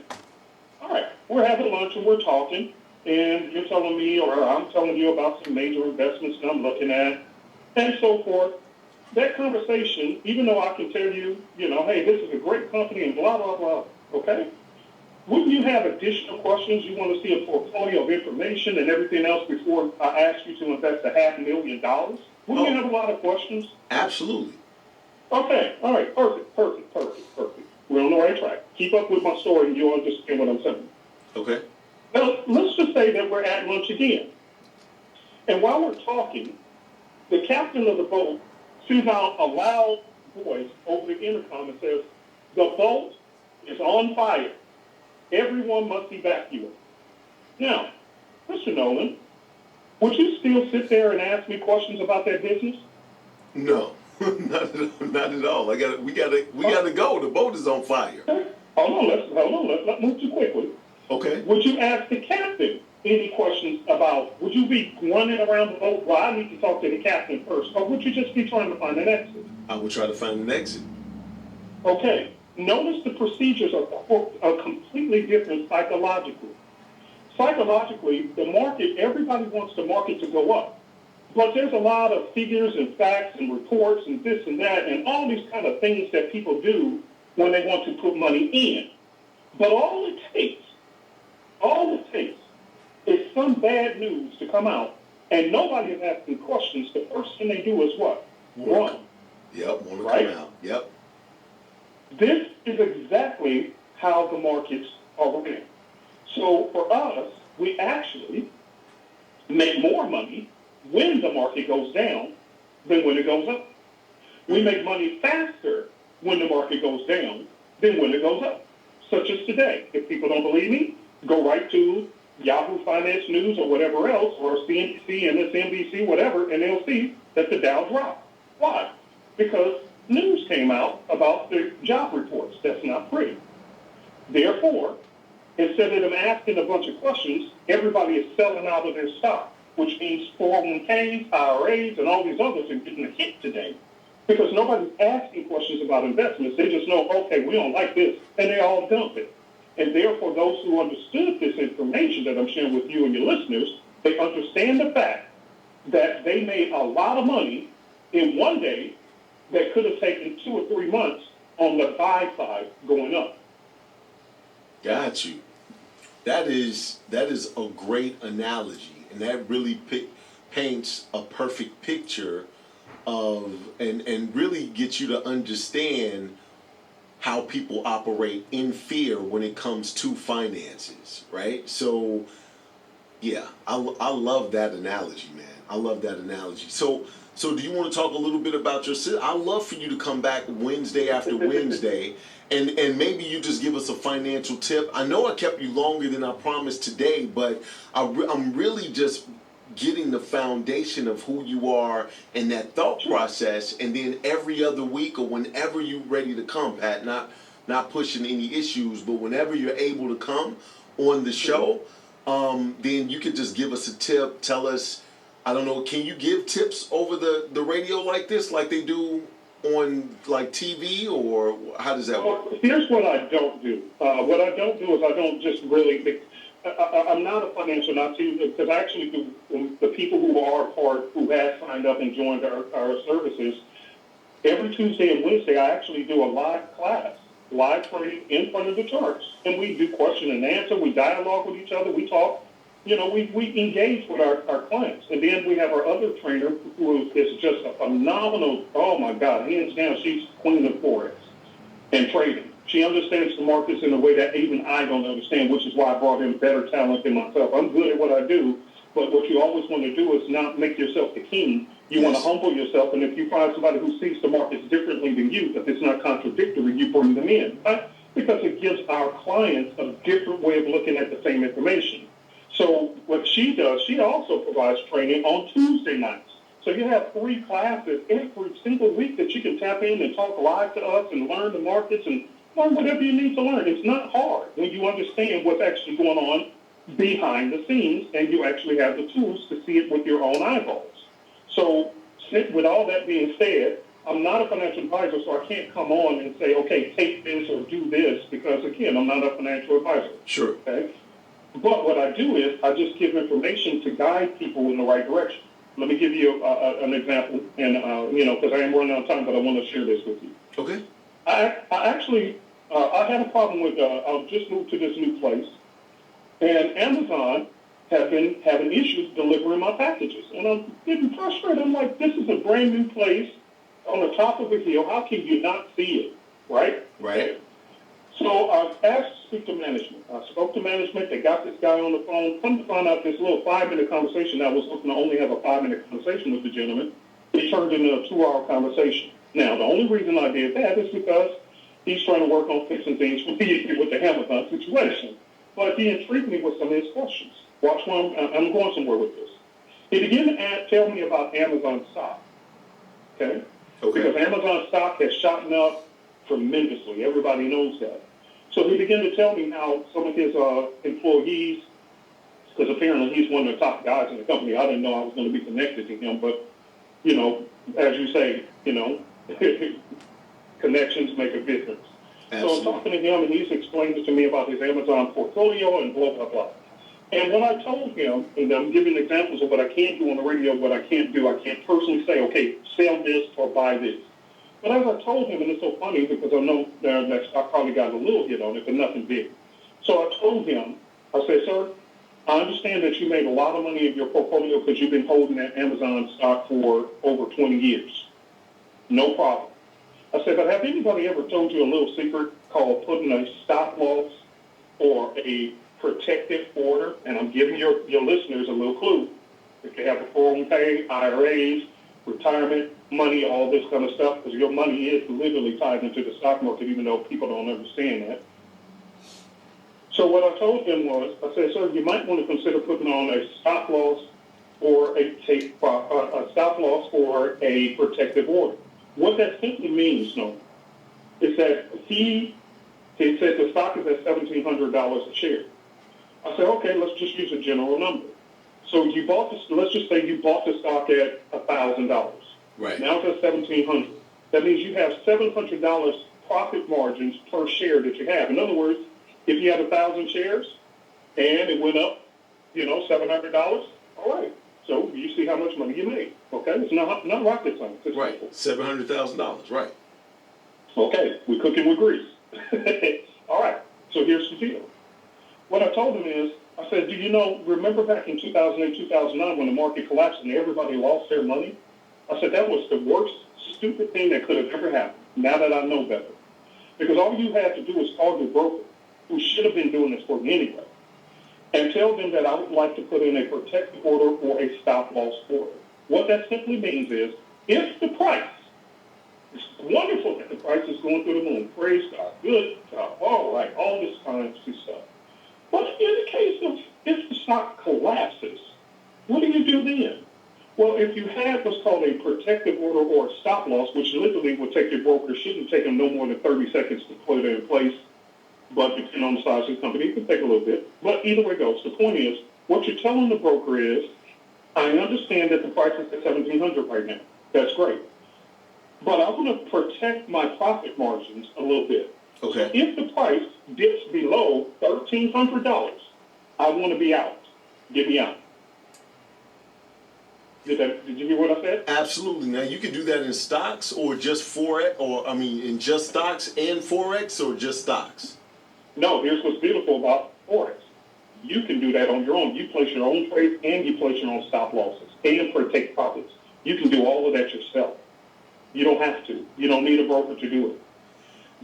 All right, we're having lunch and we're talking, and you're telling me, or I'm telling you about some major investments that I'm looking at, and so forth. That conversation, even though I can tell you, hey, this is a great company and blah, blah, blah, okay? Wouldn't you have additional questions? You want to see a portfolio of information and everything else before I ask you to invest $500,000? Wouldn't you have a lot of questions? Absolutely. Okay, all right, perfect. We're on the right track. Keep up with my story and you'll understand what I'm saying. Okay. Now, let's just say that we're at lunch again. And while we're talking, the captain of the boat sends out a loud voice over the intercom and says, the boat is on fire. Everyone must evacuate. Now, Mr. Nolan, would you still sit there and ask me questions about that business? No. Not at all. We gotta go. The boat is on fire. Okay. Hold on. Let's not move too quickly. Okay. Would you ask the captain any questions about, would you be running around the boat? Well, I need to talk to the captain first. Or would you just be trying to find an exit? I would try to find an exit. Okay. Notice the procedures are completely different psychologically. Psychologically, the market, everybody wants the market to go up. But there's a lot of figures and facts and reports and this and that and all these kind of things that people do when they want to put money in. But all it takes is some bad news to come out and nobody is asking questions. The first thing they do is what? Run. Yep, want to right? come out. Yep. This is exactly how the markets are ran. So for us, we actually make more money when the market goes down than when it goes up. We make money faster when the market goes down than when it goes up. Such as today. If people don't believe me, go right to Yahoo Finance News or whatever else, or CNBC, MSNBC, whatever, and they'll see that the Dow dropped. Why? Because news came out about the job reports. That's not pretty. Therefore, instead of them asking a bunch of questions, everybody is selling out of their stock, which means 401ks, IRAs, and all these others are getting a hit today because nobody's asking questions about investments. They just know, okay, we don't like this, and they all dump it. And therefore, those who understood this information that I'm sharing with you and your listeners, they understand the fact that they made a lot of money in one day that could have taken 2 or 3 months on the buy side going up. Got you. That is a great analogy, and that really paints a perfect picture of and really gets you to understand how people operate in fear when it comes to finances, right? So, yeah, I love that analogy, man. I love that analogy. So do you want to talk a little bit about your? I'd love for you to come back Wednesday after Wednesday, and maybe you just give us a financial tip. I know I kept you longer than I promised today, but I'm really just getting the foundation of who you are and that thought process, and then every other week or whenever you're ready to come, Pat, not pushing any issues, but whenever you're able to come on the show, then you could just give us a tip, tell us, I don't know, can you give tips over the radio like this, like they do on like TV, or how does that work? Here's what I don't do. What I don't do is I don't just really... I'm not a financial Nazi because I actually do. The people who are part, who have signed up and joined our services, every Tuesday and Wednesday, I actually do a live class, live training in front of the charts. And we do question and answer. We dialogue with each other. We talk. You know, we engage with our clients. And then we have our other trainer who is just a phenomenal, oh my God, hands down, she's queen of Forex and trading. She understands the markets in a way that even I don't understand, which is why I brought in better talent than myself. I'm good at what I do, but what you always want to do is not make yourself the king. You want to humble yourself, and if you find somebody who sees the markets differently than you, if it's not contradictory, you bring them in. Right? Because it gives our clients a different way of looking at the same information. So what she does, she also provides training on Tuesday nights. So you have 3 classes every single week that you can tap in and talk live to us and learn the markets and learn whatever you need to learn. It's not hard when you understand what's actually going on behind the scenes and you actually have the tools to see it with your own eyeballs. So with all that being said, I'm not a financial advisor, so I can't come on and say, okay, take this or do this because, again, I'm not a financial advisor. Sure. Okay? But what I do is I just give information to guide people in the right direction. Let me give you an example, and, because I am running out of time, but I want to share this with you. Okay. I actually had a problem with, I've just moved to this new place, and Amazon have been having issues delivering my packages. And I'm getting frustrated. I'm like, this is a brand new place on the top of a hill. How can you not see it? Right? Right. So I asked to speak to management. I spoke to management. They got this guy on the phone. Come to find out this little 5-minute conversation. I was looking to only have a 5-minute conversation with the gentleman. It turned into a 2-hour conversation. Now, the only reason I did that is because he's trying to work on fixing things with the Amazon situation. But he intrigued me with some of his questions. Watch one. I'm going somewhere with this. He began to tell me about Amazon stock. Okay? Okay. Because Amazon stock has shot up tremendously. Everybody knows that. So he began to tell me how some of his employees, because apparently he's one of the top guys in the company. I didn't know I was going to be connected to him, but, you know, as you say, you know, connections make a difference. Absolutely. So I'm talking to him, and he's explaining to me about his Amazon portfolio and blah, blah, blah. And when I told him, and I'm giving examples of what I can do on the radio, what I can't do, I can't personally say, okay, sell this or buy this. But as I told him, and it's so funny because I know that I probably got a little hit on it, but nothing big. So I told him, I said, sir, I understand that you made a lot of money in your portfolio because you've been holding that Amazon stock for over 20 years. No problem. I said, but have anybody ever told you a little secret called putting a stop loss or a protective order? And I'm giving your listeners a little clue. If they have a 401k, IRAs, retirement, money, all this kind of stuff, because your money is literally tied into the stock market, even though people don't understand that. So what I told him was, I said, sir, you might want to consider putting on a stop loss or a stop loss or a protective order. What that simply means, no, is that he said the stock is at $1,700 a share. I said, okay, let's just use a general number. So you bought this. Let's just say you bought the stock at $1,000. Right. Now it's at $1,700. That means you have $700 profit margins per share that you have. In other words, if you had 1,000 shares and it went up, $700, all right. So you see how much money you made. Okay, it's not rocket science. It's Right, $700,000. Right. Okay, we're cooking with grease. All right. So here's the deal. What I told him is, I said, do you remember back in 2008, 2009 when the market collapsed and everybody lost their money? I said, that was the worst, stupid thing that could have ever happened, now that I know better. Because all you had to do was call your broker, who should have been doing this for me anyway, and tell them that I would like to put in a protective order or a stop-loss order. What that simply means is, if the price, it's wonderful that the price is going through the moon, praise God, good God, all right, all this fancy stuff. But in the case of if the stock collapses, what do you do then? Well, if you had what's called a protective order or a stop loss, which literally would take your broker, shouldn't take them no more than 30 seconds to put it in place, but depending on the size of the company, it can take a little bit. But either way it goes, the point is, what you're telling the broker is, I understand that the price is at $1,700 right now. That's great. But I want to protect my profit margins a little bit. Okay. So if the price dips below $1,300, I want to be out. Get me out. Did you hear what I said? Absolutely. Now you can do that in stocks or just Forex, in just stocks and Forex or just stocks. No, here's what's beautiful about Forex. You can do that on your own. You place your own trades and you place your own stop losses and protect profits. You can do all of that yourself. You don't have to. You don't need a broker to do it.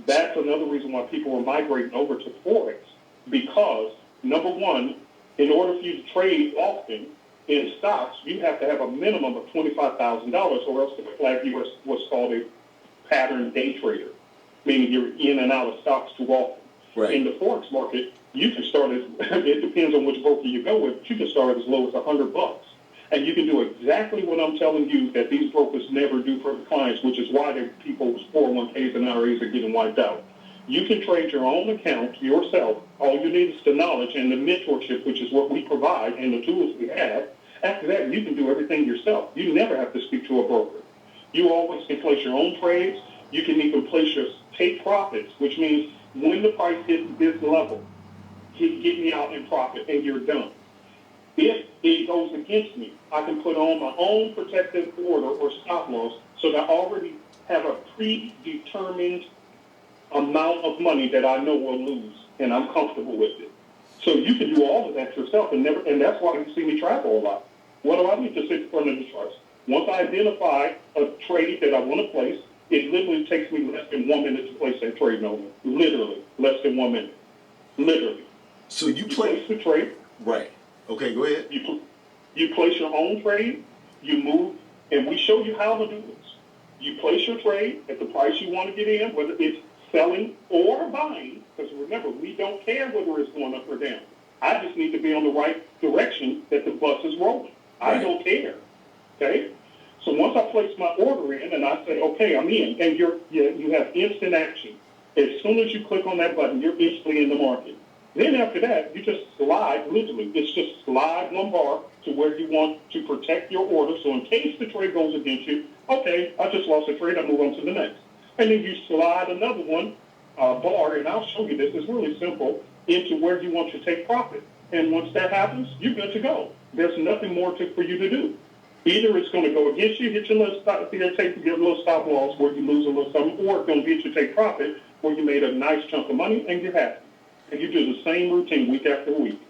That's another reason why people are migrating over to Forex, because, number one, in order for you to trade often in stocks, you have to have a minimum of $25,000 or else they flag you as what's called a pattern day trader, meaning you're in and out of stocks too often. Right. In the Forex market, you can start it depends on which broker you go with, but you can start as low as $100. And you can do exactly what I'm telling you that these brokers never do for the clients, which is why people's 401ks and IRAs are getting wiped out. You can trade your own account yourself. All you need is the knowledge and the mentorship, which is what we provide, and the tools we have. After that, you can do everything yourself. You never have to speak to a broker. You always can place your own trades. You can even place your take profits, which means when the price hits this level, get me out in profit, and you're done. If it goes against me, I can put on my own protective order or stop loss so that I already have a predetermined amount of money that I know will lose, and I'm comfortable with it. So you can do all of that yourself, and that's why you see me travel a lot. What do I need to sit in front of the charts? Once I identify a trade that I want to place, it literally takes me less than 1 minute to place that trade, Nolan. Literally, less than 1 minute. Literally. So you place the trade. Right. Okay, go ahead. You place your own trade, you move, and we show you how to do this. You place your trade at the price you want to get in, whether it's selling or buying, because remember, we don't care whether it's going up or down. I just need to be on the right direction that the bus is rolling. I don't care. Okay? So once I place my order in and I say, okay, I'm in, and you have instant action. As soon as you click on that button, you're instantly in the market. Then after that, you just slide, literally, it's just slide one bar to where you want to protect your order. So in case the trade goes against you, okay, I just lost a trade, I move on to the next. And then you slide another one, bar, and I'll show you this, it's really simple, into where you want to take profit. And once that happens, you're good to go. There's nothing more for you to do. Either it's going to go against you, hit your little stop, take your little stop loss where you lose a little something, or it's going to get you take profit where you made a nice chunk of money and you're happy. And you do the same routine week after week.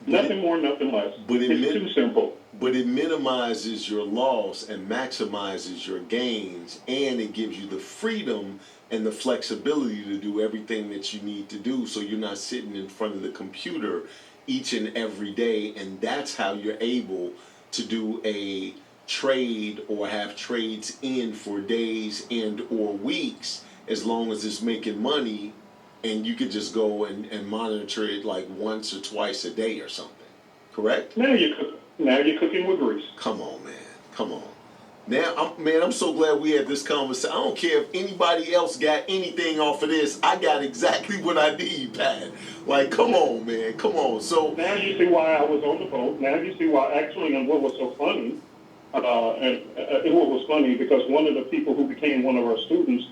Nothing more, nothing less. It's too simple. But it minimizes your loss and maximizes your gains, and it gives you the freedom and the flexibility to do everything that you need to do, so you're not sitting in front of the computer each and every day. And that's how you're able to do a trade or have trades in for days and or weeks, as long as it's making money, and you could just go and monitor it like once or twice a day or something. Correct? Now you're cooking with grease. Come on, man. Come on. Now, I'm so glad we had this conversation. I don't care if anybody else got anything off of this. I got exactly what I need, Pat. Like, come on, man. Come on. So now you see why I was on the boat. Now you see why, actually, and what was so funny, what was funny, because one of the people who became one of our students,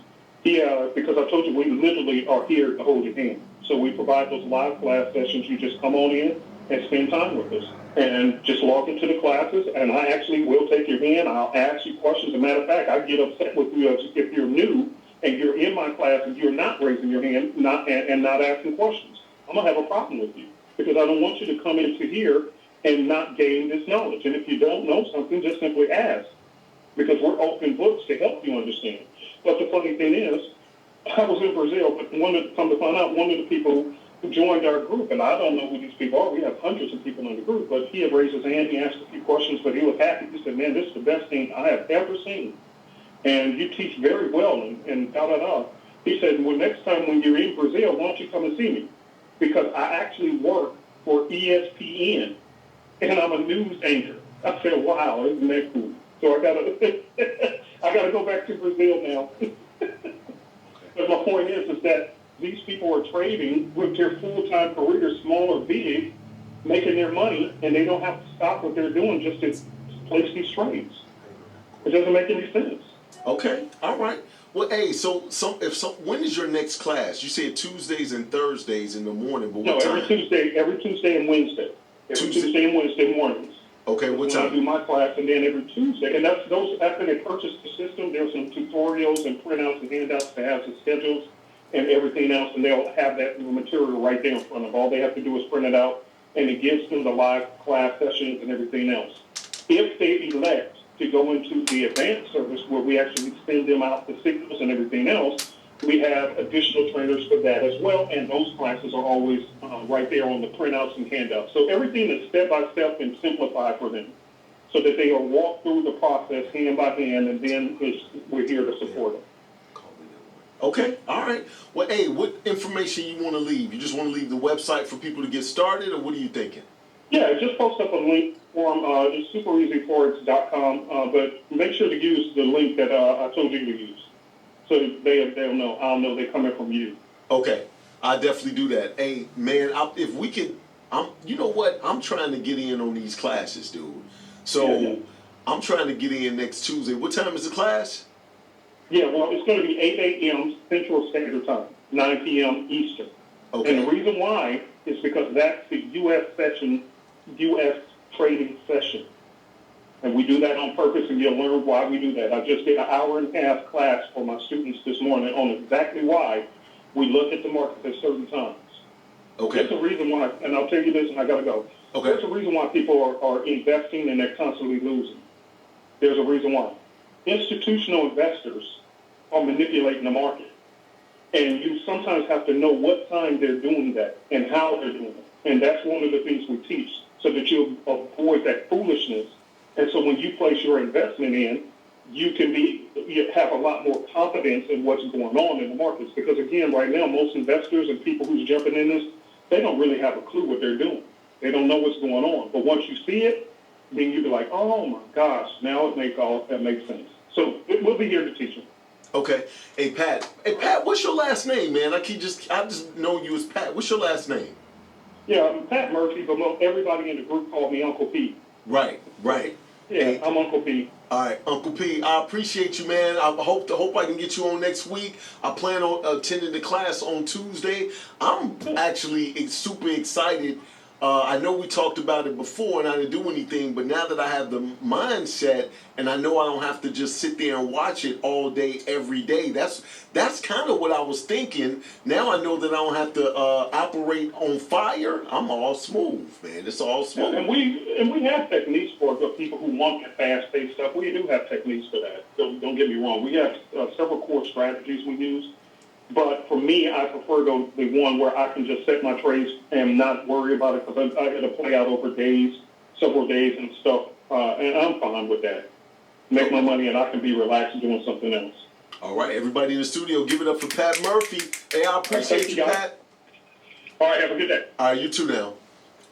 because I told you we literally are here to hold your hand. So we provide those live class sessions. You just come on in and spend time with us. And just log into the classes, and I actually will take your hand. I'll ask you questions. As a matter of fact, I get upset with you if you're new and you're in my class and you're not raising your hand and not asking questions. I'm going to have a problem with you because I don't want you to come into here and not gain this knowledge. And if you don't know something, just simply ask, because we're open books to help you understand. But the funny thing is, I was in Brazil, but come to find out, one of the people who joined our group, and I don't know who these people are. We have hundreds of people in the group, but he had raised his hand. He asked a few questions, but he was happy. He said, man, this is the best thing I have ever seen. And you teach very well, and da-da-da. He said, well, next time when you're in Brazil, why don't you come and see me? Because I actually work for ESPN, and I'm a news anchor. I said, wow, isn't that cool? So I gotta go back to Brazil now. But my point is that these people are trading with their full-time careers, small or big, making their money, and they don't have to stop what they're doing just to place these trades. It doesn't make any sense. Okay, all right. Well, hey, when is your next class? You said Tuesdays and Thursdays in the morning, but what time? Every Tuesday and Wednesday. Tuesday and Wednesday mornings. Okay, what time? I do my class, and then every Tuesday, and that's those after they purchase the system. There's some tutorials and printouts and handouts to have the schedules and everything else, and they'll have that material right there in front of them. All they have to do is print it out, and it gives them the live class sessions and everything else. If they elect to go into the advanced service where we actually send them out the signals and everything else, we have additional trainers for that as well, and those classes are always right there on the printouts and handouts. So everything is step-by-step and simplified for them so that they will walk through the process hand by hand, and then we're here to support them. Okay, all right. Well, hey, what information you want to leave? You just want to leave the website for people to get started, or what are you thinking? Yeah, just post up a link for them. It's supereasyforex.com, but make sure to use the link that I told you to use, so they'll know. I'll know they're coming from you. Okay, I definitely do that. Hey, man, if we could, you know what? I'm trying to get in on these classes, dude. So Yeah. I'm trying to get in next Tuesday. What time is the class? Yeah, well, it's going to be 8 a.m. Central Standard Time, 9 p.m. Eastern. Okay. And the reason why is because that's the U.S. trading session. And we do that on purpose, and you'll learn why we do that. I just did an hour-and-a-half class for my students this morning on exactly why we look at the market at certain times. Okay. There's a reason why, and I'll tell you this, and I got to go. Okay. There's a reason why people are investing and they're constantly losing. There's a reason why. Institutional investors are manipulating the market. And you sometimes have to know what time they're doing that and how they're doing it. And that's one of the things we teach, so that you'll avoid that foolishness. And so when you place your investment in, you have a lot more confidence in what's going on in the markets. Because again, right now, most investors and people who's jumping in this, they don't really have a clue what they're doing. They don't know what's going on. But once you see it, then you'll be like, oh my gosh, now that makes sense. So we'll be here to teach them. Okay. Hey Pat, what's your last name, man? I just know you as Pat. What's your last name? Yeah, I'm Pat Murphy, but everybody in the group called me Uncle P. Right. Yeah, Hey, I'm Uncle P. all right, Uncle P, I appreciate you, man. I hope I can get you on next week. I plan on attending the class on Tuesday. I'm actually super excited. I know we talked about it before and I didn't do anything, but now that I have the mindset and I know I don't have to just sit there and watch it all day, every day, that's kind of what I was thinking. Now I know that I don't have to operate on fire. I'm all smooth, man. It's all smooth. And we have techniques for people who want that fast-paced stuff. We do have techniques for that. Don't get me wrong. We have several core strategies we use. But for me, I prefer the one where I can just set my trades and not worry about it because I got to play out over days, several days and stuff. And I'm fine with that. Make my money and I can be relaxed doing something else. All right, everybody in the studio, give it up for Pat Murphy. Hey, I appreciate you, Pat. All right, have a good day. All right, you too now.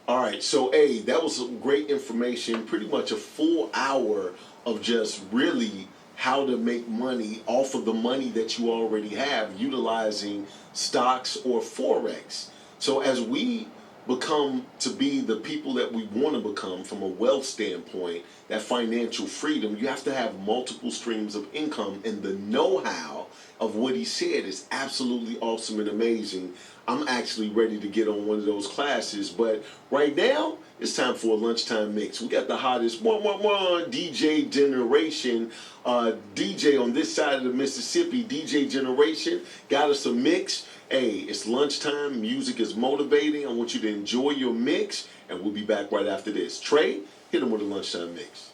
All right, so, hey, that was some great information. Pretty much a full hour of just really how to make money off of the money that you already have utilizing stocks or Forex. So as we become to be the people that we want to become from a wealth standpoint, that financial freedom, you have to have multiple streams of income, and the know-how of what he said is absolutely awesome and amazing. I'm actually ready to get on one of those classes, but right now it's time for a lunchtime mix. We got the hottest DJ generation, DJ on this side of the Mississippi, DJ generation, got us a mix. Hey, it's lunchtime, music is motivating. I want you to enjoy your mix, and we'll be back right after this. Trey, hit him with a lunchtime mix.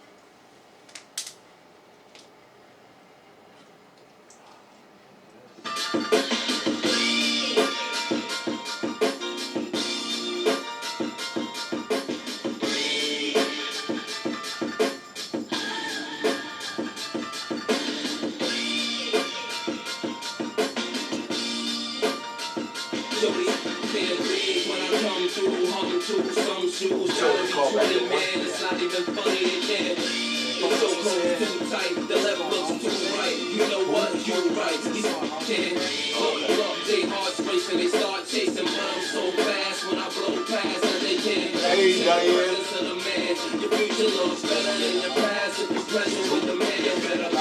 It's not even funny, they can't. It's so close, too tight, the level looks too right. You know what? You're right. These can't. Look, they hearts racing, they start chasing, but I'm so fast when I blow past that they can't. Hey, Diane. To the man, your future looks better than your past. If you're present with the man, you better.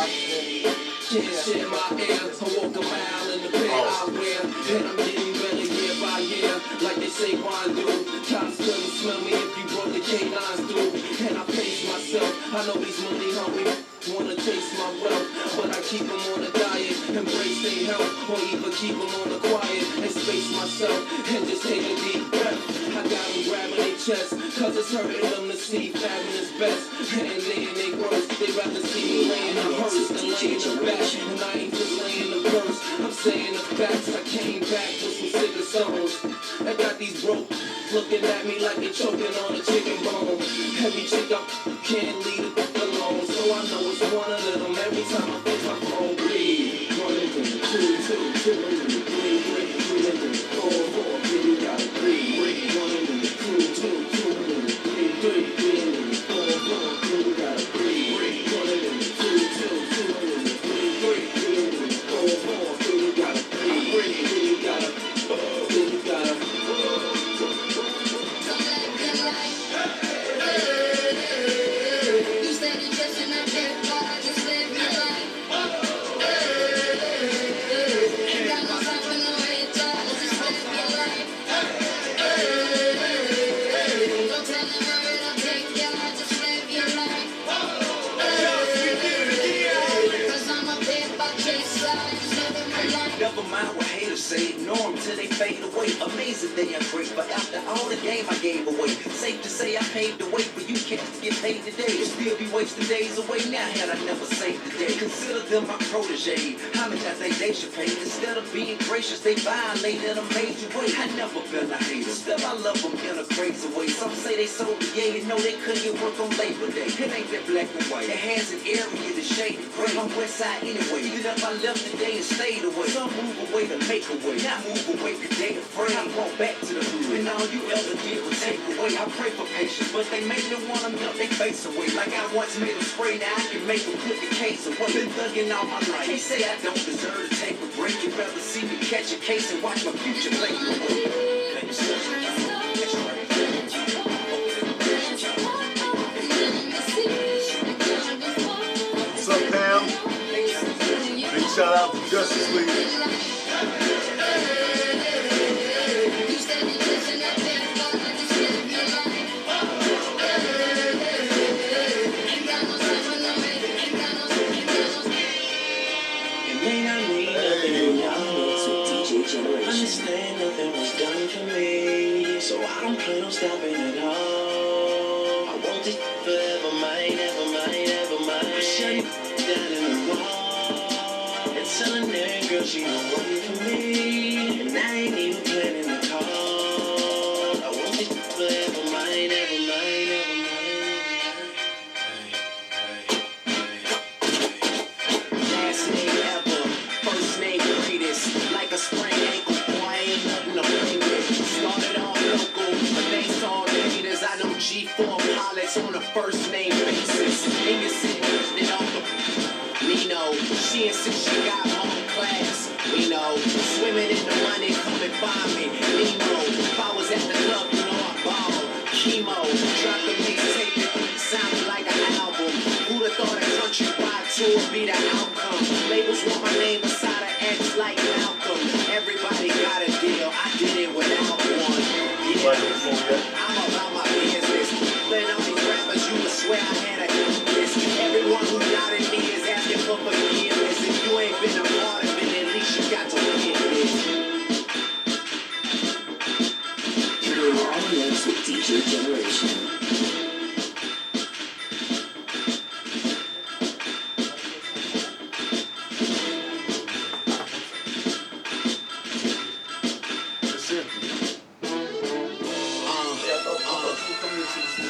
Can't share my air. I walk a mile in the pair I wear, and I'm getting better year by year, like they say one do. Cops couldn't smell me if you broke the canines through, and I pace myself. I know these money hungry wanna taste my wealth, but I keep them on a diet, embrace their health, or even keep them on the quiet, and space myself, and just take a deep breath. I got them grabbing their chest, cause it's hurting them to see fabbing is best, and laying they worst. They rather see me laying the hearse than laying the back, and I ain't just laying the verse, I'm saying the facts. I came back with some sicker songs. I got these broke looking at me like they choking on a chicken bone. Heavy chick up, can't leave it alone. So I know it's one of them. Every time I face my phone, breathe. One of them, two, three, four, you gotta breathe. One of them, two, three, four, you gotta breathe. One of them, two, three, four, you gotta breathe. You gotta. Never mind what haters say, ignore them till they fade away. Amazing they are great, but after all the game I gave away. Safe to say I paved the way for you cats to get paid today. You still be wasting days away now had I never saved the day. Consider them my protege. How many I think they should pay? Instead of being gracious, they violated a major way. I never been a hater, still I love them in a crazy way. Some say they sold the yeah, you know they couldn't get work on Labor Day. It ain't that black and white. It has an area to the shade of gray. I'm west side anyway. Even if I left today and stayed away. Some move away to make a way. Not move away cause they afraid. I walk back to the hood. And all you ever did was take away. I pray for patience, but they make me wanna melt their face away. Like I once made them spray, now I can make them put the case away. Been thugging all my life. They say I don't deserve to take a break. You'd rather see me catch a case and watch my future fade away. What's up, Pam? Big shout out to Justice League. Understand nothing was done for me, so I don't plan on stopping at all. I want this forever, mine, ever mine, ever mine. Shut it down in the wall and telling that girl she don't want for me, and I ain't even planning the call. I want this forever, mine, ever mine, ever mine. Last name ever, first name greatest, like a sprained ankle. Started off local, but thanks to all the haters, I know G4 pilots on a first name basis. And you see it off the Nino. She insists she got home class. Swimming in the money, come and find me. Nemo, if I was at the club, you know I ball. Chemo, drop the mixtape, it sounded like an album. Who'da thought a countrywide tour be the outcome? Labels want my name beside an X like Malcolm. Everybody got a deal, I did it without one. Yeah, I'm about my business. Playing on these rappers, you would swear I had a list. Everyone who doubted me is asking for forgiveness. If you ain't been a part of it, at least you got to witness. You're now next with DJ Generation.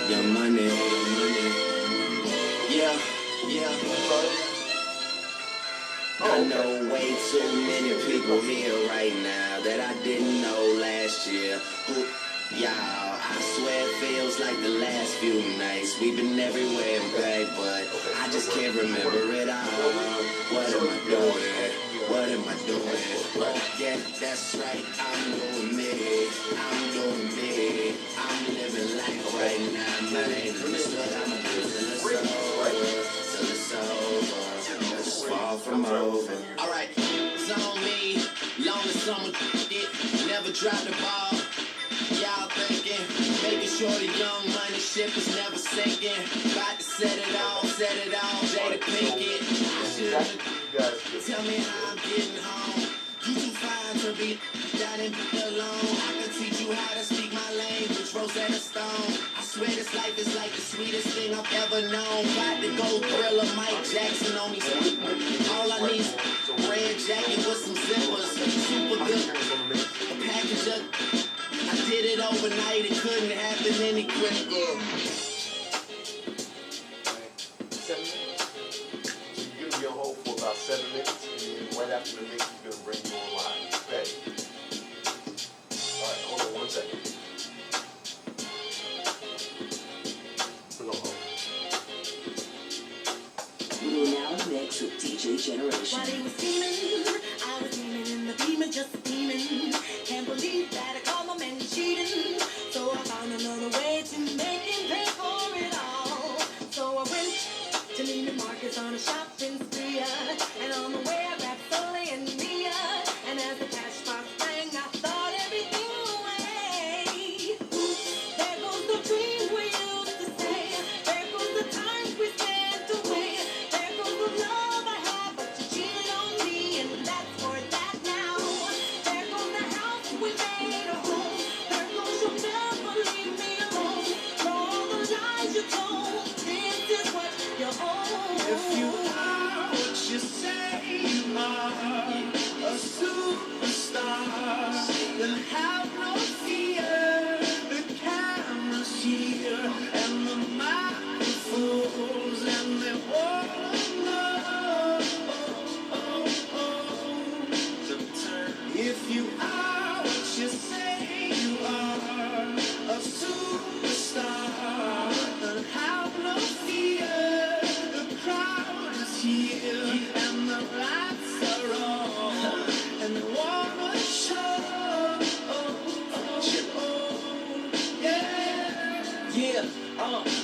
Young money, yeah. I know way too many people here right now that I didn't know last year. Y'all, I swear it feels like the last few nights. We've been everywhere and back, but I just can't remember it all. What am I doing? What am I doing? Yeah, that's right, I'm doing me. I'm doing me. I'm living life right now, man. This is what I'm doing till it's over. It's far from over. Alright, it's on me. Long as someone get, never drop the ball. Y'all thinking, making sure the young money ship is never sinking. About to set it all, Jada Pinkett. Tell me how I'm getting home. You too fine to be down and be alone. I can teach you how to speak my language, Rosetta Stone. I swear this life is like the sweetest thing I've ever known. About to go Thriller, Mike Jackson on these. All I need is a red jacket with some zippers. Super good. A package of. I did it overnight, it couldn't happen any quicker. 7 minutes. So you're gonna be on hold for about 7 minutes, and then right after the mix, he's gonna bring you on live. Okay. All right, hold on 1 second. Put on hold. You're now next with DJ Generation. While he was steaming, I was steaming in the beamer, just steaming. Can't believe that I caught my man cheating. So I found another way to make him pay for it all. So I went to Neiman Marcus on a shopping spree. And on the way I grabbed Sully and Mia. And as the cash box rang, I thought everything away. There goes the dream we used to say. There goes the times we spent away. There goes the love I had, but you cheated on me, and that's for that now. There goes the house we made a home. There goes you'll never leave me alone. For all the lies you told, this is what you owe. If you are what you say you are, a superstar, then have no fear. The camera's here and the microphones, and they all know lights are on, and I wanna show. Yeah,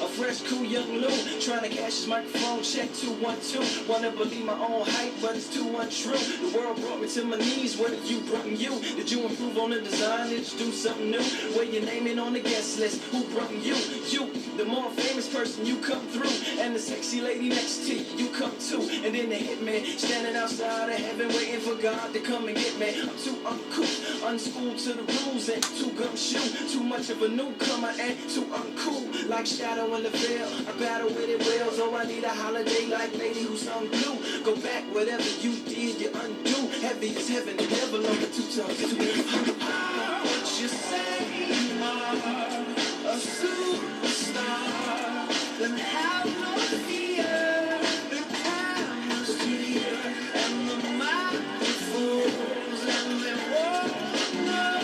a fresh, cool young Lou, trying to cash his microphone check 212. Wanna believe my own hype, but it's too untrue. The world brought me to my knees. What did you brought you? Did you improve on the design? Did you do something new? Where your name in on the guest list? Who brought you? You, the more famous person, you come through, and the sexy lady next to you come too. And then the hitman standing outside of heaven, waiting for God to come and get me. I'm too uncouth, unschooled to the rules, and too gumshoe. Too much of a newcomer and too uncool. Like shadow in the veil, I battle with it well. So I need a holiday like lady who sung blue. Go back, whatever you did, you undo. Heavy as heaven, the devil on the 2 tongues. What you say you are a superstar, then have no fear. The camera's here and the microphones, and they won't know.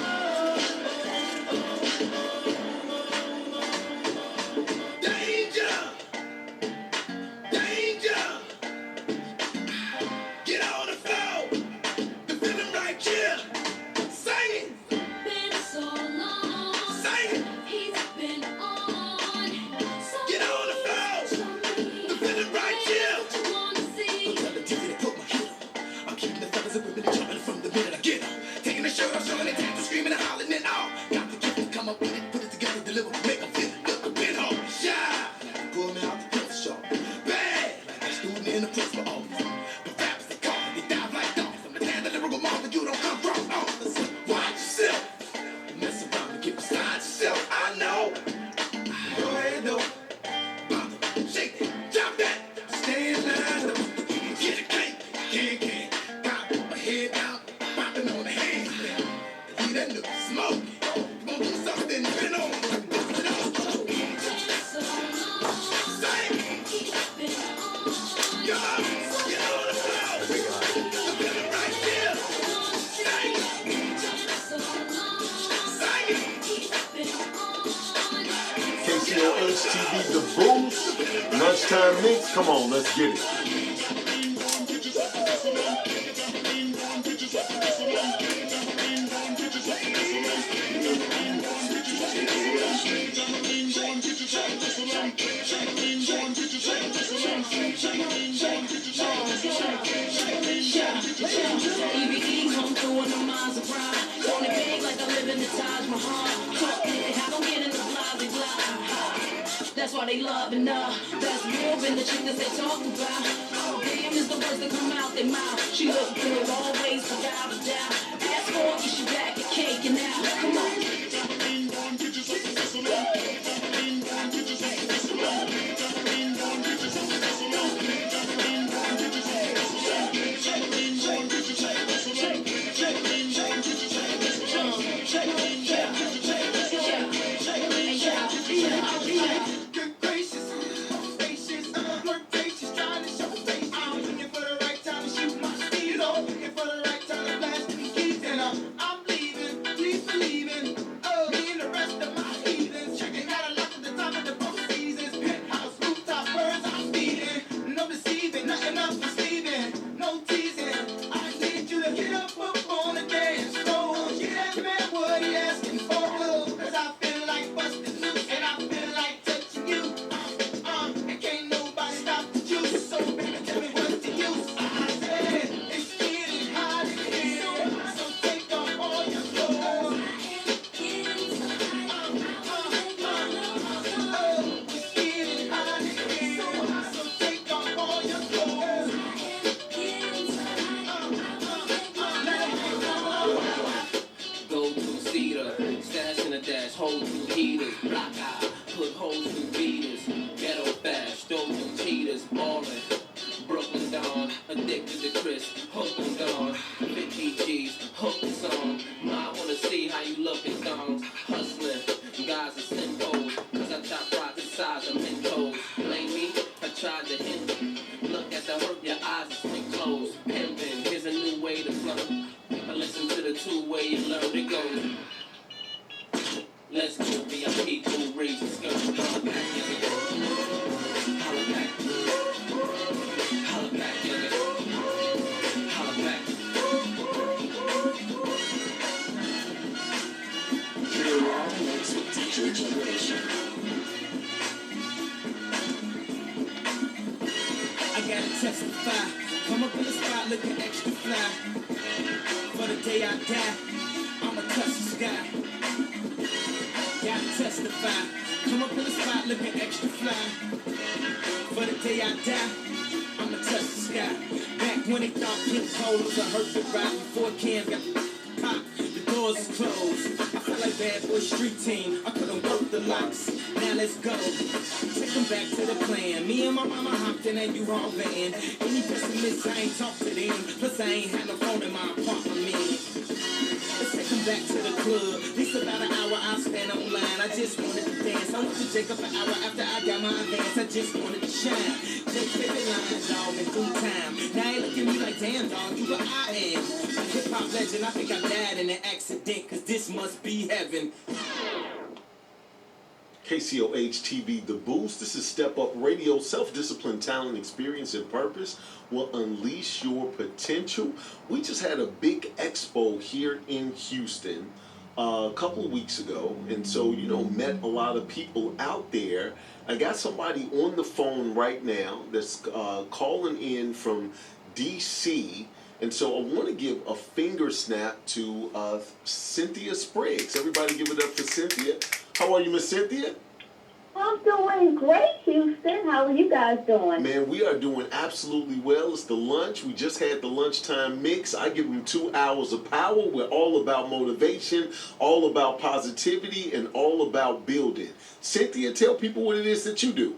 Danger! Danger! Get on the floor! The feeling right here! Sing it! Been so long. Sing it! He's been on. Get on the floor! The feeling right here! What you wanna see? Tell the DJ to put my hit on. I'm keeping the fellas and women jumping from the minute I get on. Taking the shirt off, showing their tattoos, screaming and hollering and all. Got the gift to come up with it, put it together, deliver, make them feel it, look a bit hard. Yeah! Pull me out the pencil sharp. Bad! Like a student in the principal office. The rappers they call, they dive like dogs. I'm the dad, the lyrical marvel, you don't come from. Oh, listen, watch yourself. Mess around and get beside yourself. I know. Go ahead, though. Bump it, shake it, drop that. Stay in line, though. Get it, can. Got my head down, popping on the hands. Leave that nigga smoke. You gon' do something, bend on. Sing. Yo, get on the floor. The feeling right here. Sing. Sing it. KCOH TV, The Booth. Lunchtime mix. Come on, let's get it. EBE come through and the minds of pride. On it big like I live in the Taj Mahal. Talk big, I don't get in the blah. That's why they loving that's real than the chicks they talk about. Oh, damn is the words that come out their mouth. She looking good always without a doubt. Ask for it, she back a cake and now. Come on. Good gracious, gracious, flirtatious, trying to show face. I'm looking for the right time to shoot my speed off. Looking for the right time to blast these keys. And I'm leaving, please believing. Me and the rest of my heathens. Checking out a lot at the top of the four seasons. Penthouse, rooftop, birds, I'm speeding. No deceiving, nothing else for Steven. No teasing. I need you to get up on the dance floor. Get that man what he asking for. Cause I feel like busting loose and I feel like touching you. And can't nobody stop the juice. So baby, tell me what's the use. I said it's getting hot in here. So take off all your clothes. It's getting hot in here. So take off all your clothes. Go to cedar, stash in a dash, hold two heaters, block eye, put holes through beaters, ghetto fast, stole through cheaters, ballin', Brooklyn Dawn, addicted to Chris, hooked on Dawn, 50 G's, hooked the song, I wanna see how you look in thongs, hustling, guys are simple, cause I chop rocks the size of Mentos, blame me, I tried to hit, look at the hurt, your eyes are still closed, pimpin', here's a new way to flow. I listen to the two-way you learn to go. Let's go, VIP, cool, raise the skirt. Holla back, nigga. Holla back. Holla back, nigga. Come up in the spot looking extra fly. For the day I die, I'ma touch the sky. Gotta testify. Come up in the spot looking extra fly. For the day I die, I'ma touch the sky. Back when they thought Kcoh was a hurt to ride. Before Cam got pop, the doors is closed. I felt like bad boy street team. I couldn't work the locks. Now let's go. Take them back to the plan. Me and my mama hopped in a U-Haul van. Any pessimists, I ain't talk to them. Plus I ain't had no phone in my apartment. Let's take them back to the club. At least about an hour I'll stand online. I just wanted to dance. I went to Jacob an hour after I got my advance. I just wanted to shine. Jake favorite line, dog, in due time. Now they look at me like, damn, dog, you what I am. A hip-hop legend, I think I died in an accident, cause this must be heaven. KCOH TV, The Boost. This is Step Up Radio. Self-discipline, talent, experience, and purpose will unleash your potential. We just had a big expo here in Houston a couple of weeks ago. And so, met a lot of people out there. I got somebody on the phone right now that's calling in from D.C., and so I want to give a finger snap to Cynthia Spriggs. Everybody give it up for Cynthia. How are you, Miss Cynthia? I'm doing great, Houston. How are you guys doing? Man, we are doing absolutely well. It's the lunch. We just had the lunchtime mix. I give them 2 hours of power. We're all about motivation, all about positivity, and all about building. Cynthia, tell people what it is that you do.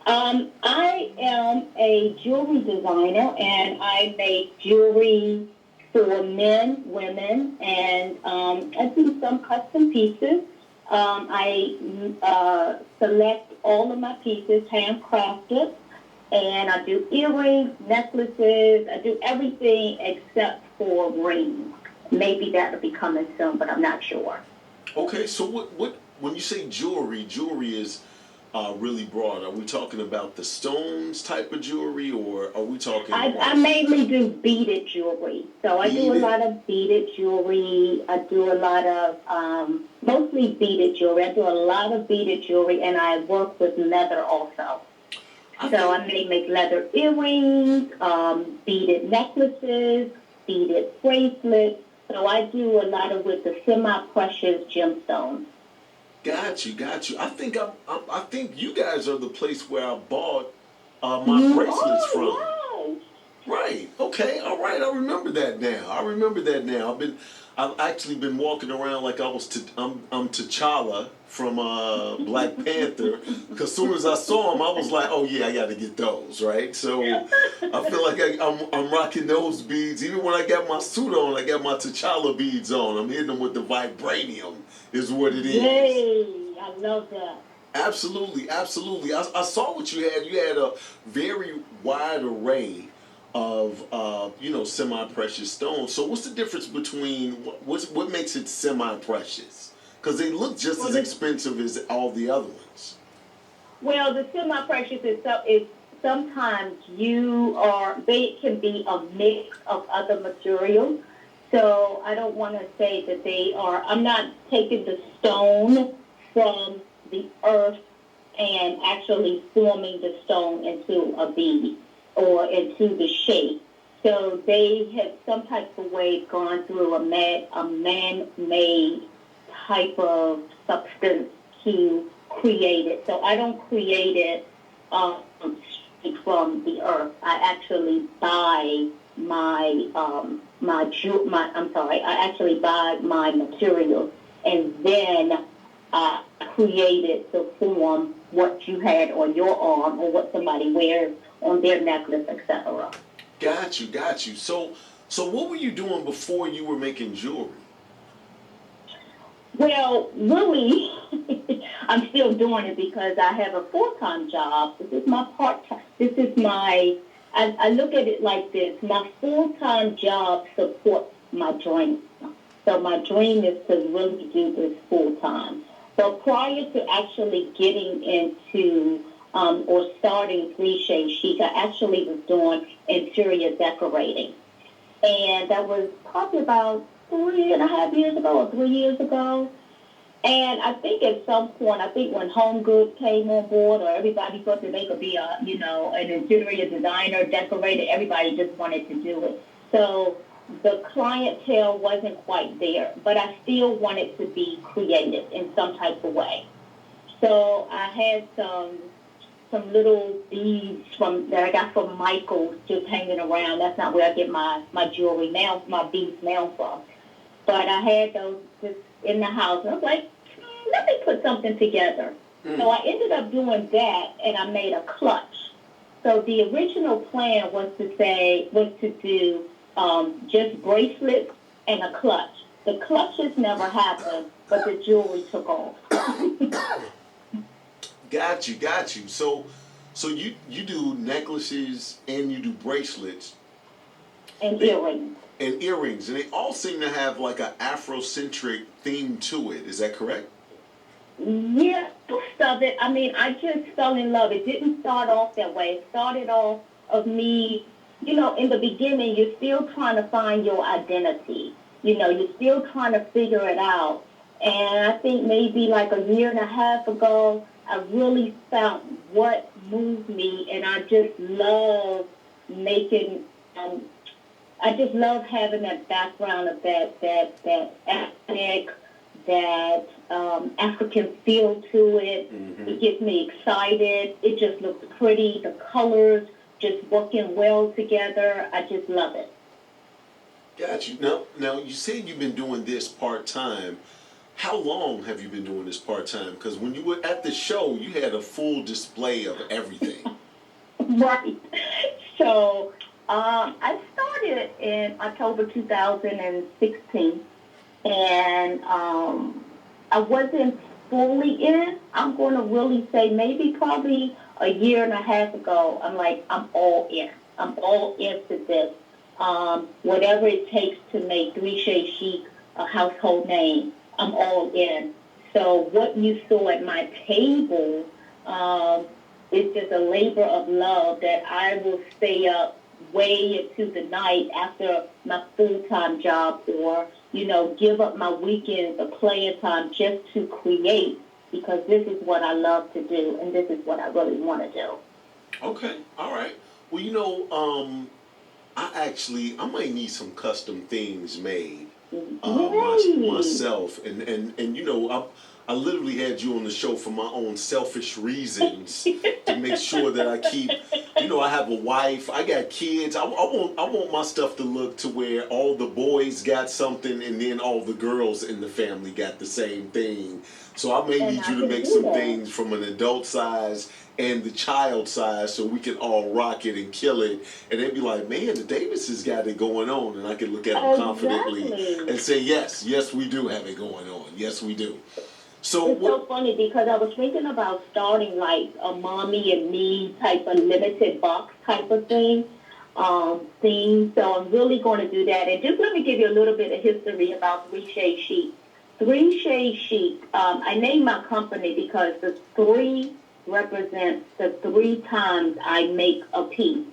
I am a jewelry designer, and I make jewelry for men, women, and I do some custom pieces. I select all of my pieces, handcrafted, and I do earrings, necklaces. I do everything except for rings. Maybe that'll be coming soon, but I'm not sure. Okay, so what when you say jewelry is really broad. Are we talking about the stones type of jewelry, or are we talking? I mainly do beaded jewelry. So I do a lot of beaded jewelry. I do a lot of mostly beaded jewelry. I do a lot of beaded jewelry, and I work with leather also. So I may make leather earrings, beaded necklaces, beaded bracelets. So I do a lot of with the semi-precious gemstones. Got you. I think you guys are the place where I bought my bracelets from. Yes. Right. Okay. All right. I remember that now. I've actually been walking around like I'm T'Challa from Black Panther. Because as soon as I saw him, I was like, oh yeah, I got to get those. Right. So I feel like I'm rocking those beads. Even when I got my suit on, I got my T'Challa beads on. I'm hitting them with the vibranium. Is what it is. Yay! I love that. Absolutely. I saw what you had. You had a very wide array of semi-precious stones. So what's the difference between what makes it semi-precious? Because they look just as expensive as all the other ones. Well, the semi-precious is sometimes they can be a mix of other materials. So I don't want to say that I'm not taking the stone from the earth and actually forming the stone into a bead or into the shape. So they have some type of way gone through a man-made type of substance to create it. So I don't create it straight from the earth. I actually buy I actually buy my materials and then create it to form what you had on your arm or what somebody wears on their necklace, etc. Got you. So what were you doing before you were making jewelry? Well, really, I'm still doing it because I have a full-time job. This is my part-time. I look at it like this. My full-time job supports my dream. So my dream is to really do this full-time. But prior to actually getting into or starting Cliche Chic, I actually was doing interior decorating. And that was probably about 3.5 years ago or 3 years ago. And I think at some point, I think when Home Goods came on board, or everybody thought that they could be a, an interior designer, decorator, everybody just wanted to do it. So the clientele wasn't quite there, but I still wanted to be creative in some type of way. So I had some little beads that I got from Michael's just hanging around. That's not where I get my jewelry now, my beads now from. But I had those just in the house, and I was like, let me put something together. So I ended up doing that, and I made a clutch. So the original plan was to do just bracelets and a clutch. The clutches never happened, but the jewelry took off. Got you. So you do necklaces and you do bracelets And earrings. and earrings, and they all seem to have like an Afrocentric theme to it. Is that correct? Yeah, most of it. I mean, I just fell in love. It didn't start off that way. It started off of me, in the beginning, you're still trying to find your identity. You're still trying to figure it out. And I think maybe like a year and a half ago, I really found what moved me, and I just love making. I just love having that background of that ethnic, that African feel to it. Mm-hmm. It gets me excited. It just looks pretty. The colors just working well together. I just love it. Got you. Now you said you've been doing this part time. How long have you been doing this part time? Because when you were at the show, you had a full display of everything. Right. So I started in October 2016, and I wasn't fully in. I'm going to really say maybe probably a year and a half ago, I'm like, I'm all in. I'm all into this. Whatever it takes to make Three Shades Chic a household name, I'm all in. So what you saw at my table is just a labor of love that I will stay up way into the night after my full-time job, or, give up my weekends or playing time just to create, because this is what I love to do, and this is what I really want to do. Okay, all right. Well, I might need some custom things made myself, and I literally had you on the show for my own selfish reasons to make sure that I keep. I have a wife, I got kids. I want my stuff to look to where all the boys got something, and then all the girls in the family got the same thing. So I may need you to make some things from an adult size and the child size, so we can all rock it and kill it. And they'd be like, man, the Davises got it going on. And I can look at them confidently and say, yes, we do have it going on. Yes, we do. So it's so funny because I was thinking about starting like a mommy and me type of limited box type of thing. So I'm really going to do that. And just let me give you a little bit of history about Three Shades Chic. Three Shades Chic, I named my company because the three represents the 3 times I make a piece.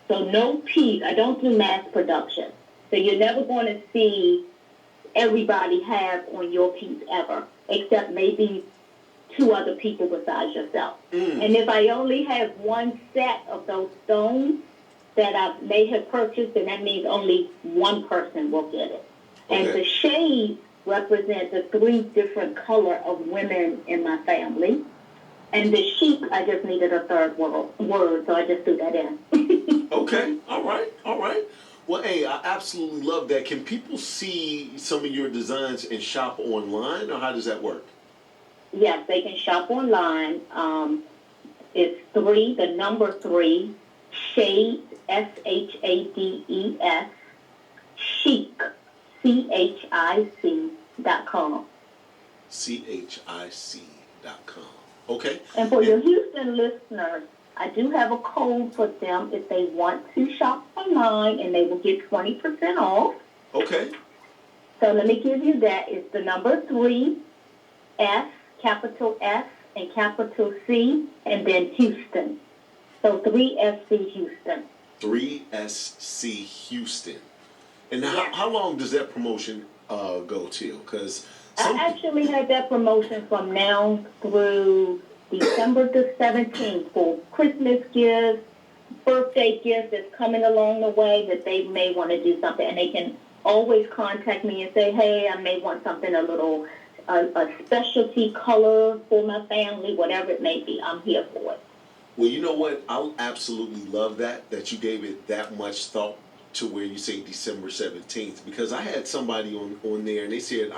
So no piece, I don't do mass production. So you're never going to see everybody have on your piece ever, except maybe 2 other people besides yourself. And if I only have 1 set of those stones that I may have purchased, then that means only 1 person will get it. Okay. And the shades represent the 3 different color of women in my family. And the chic, I just needed a third word, so I just threw that in. Okay, all right. Well, hey, I absolutely love that. Can people see some of your designs and shop online, or how does that work? Yes, they can shop online. It's 3, the number 3, Shades, SHADES, Chic, CHIC.com. CHIC.com. Okay. And for your Houston listeners, I do have a code for them if they want to shop online, and they will get 20% off. Okay. So let me give you that. It's the number 3, capital S and capital C, and then Houston. So 3SC Houston. 3SC Houston. And how long does that promotion go till? Because I actually had that promotion from now through December the 17th for Christmas gifts, birthday gifts that's coming along the way that they may want to do something. And they can always contact me and say, hey, I may want something a little, a specialty color for my family, whatever it may be. I'm here for it. Well, you know what? I absolutely love that you gave it that much thought to where you say December 17th, because I had somebody on there and they said,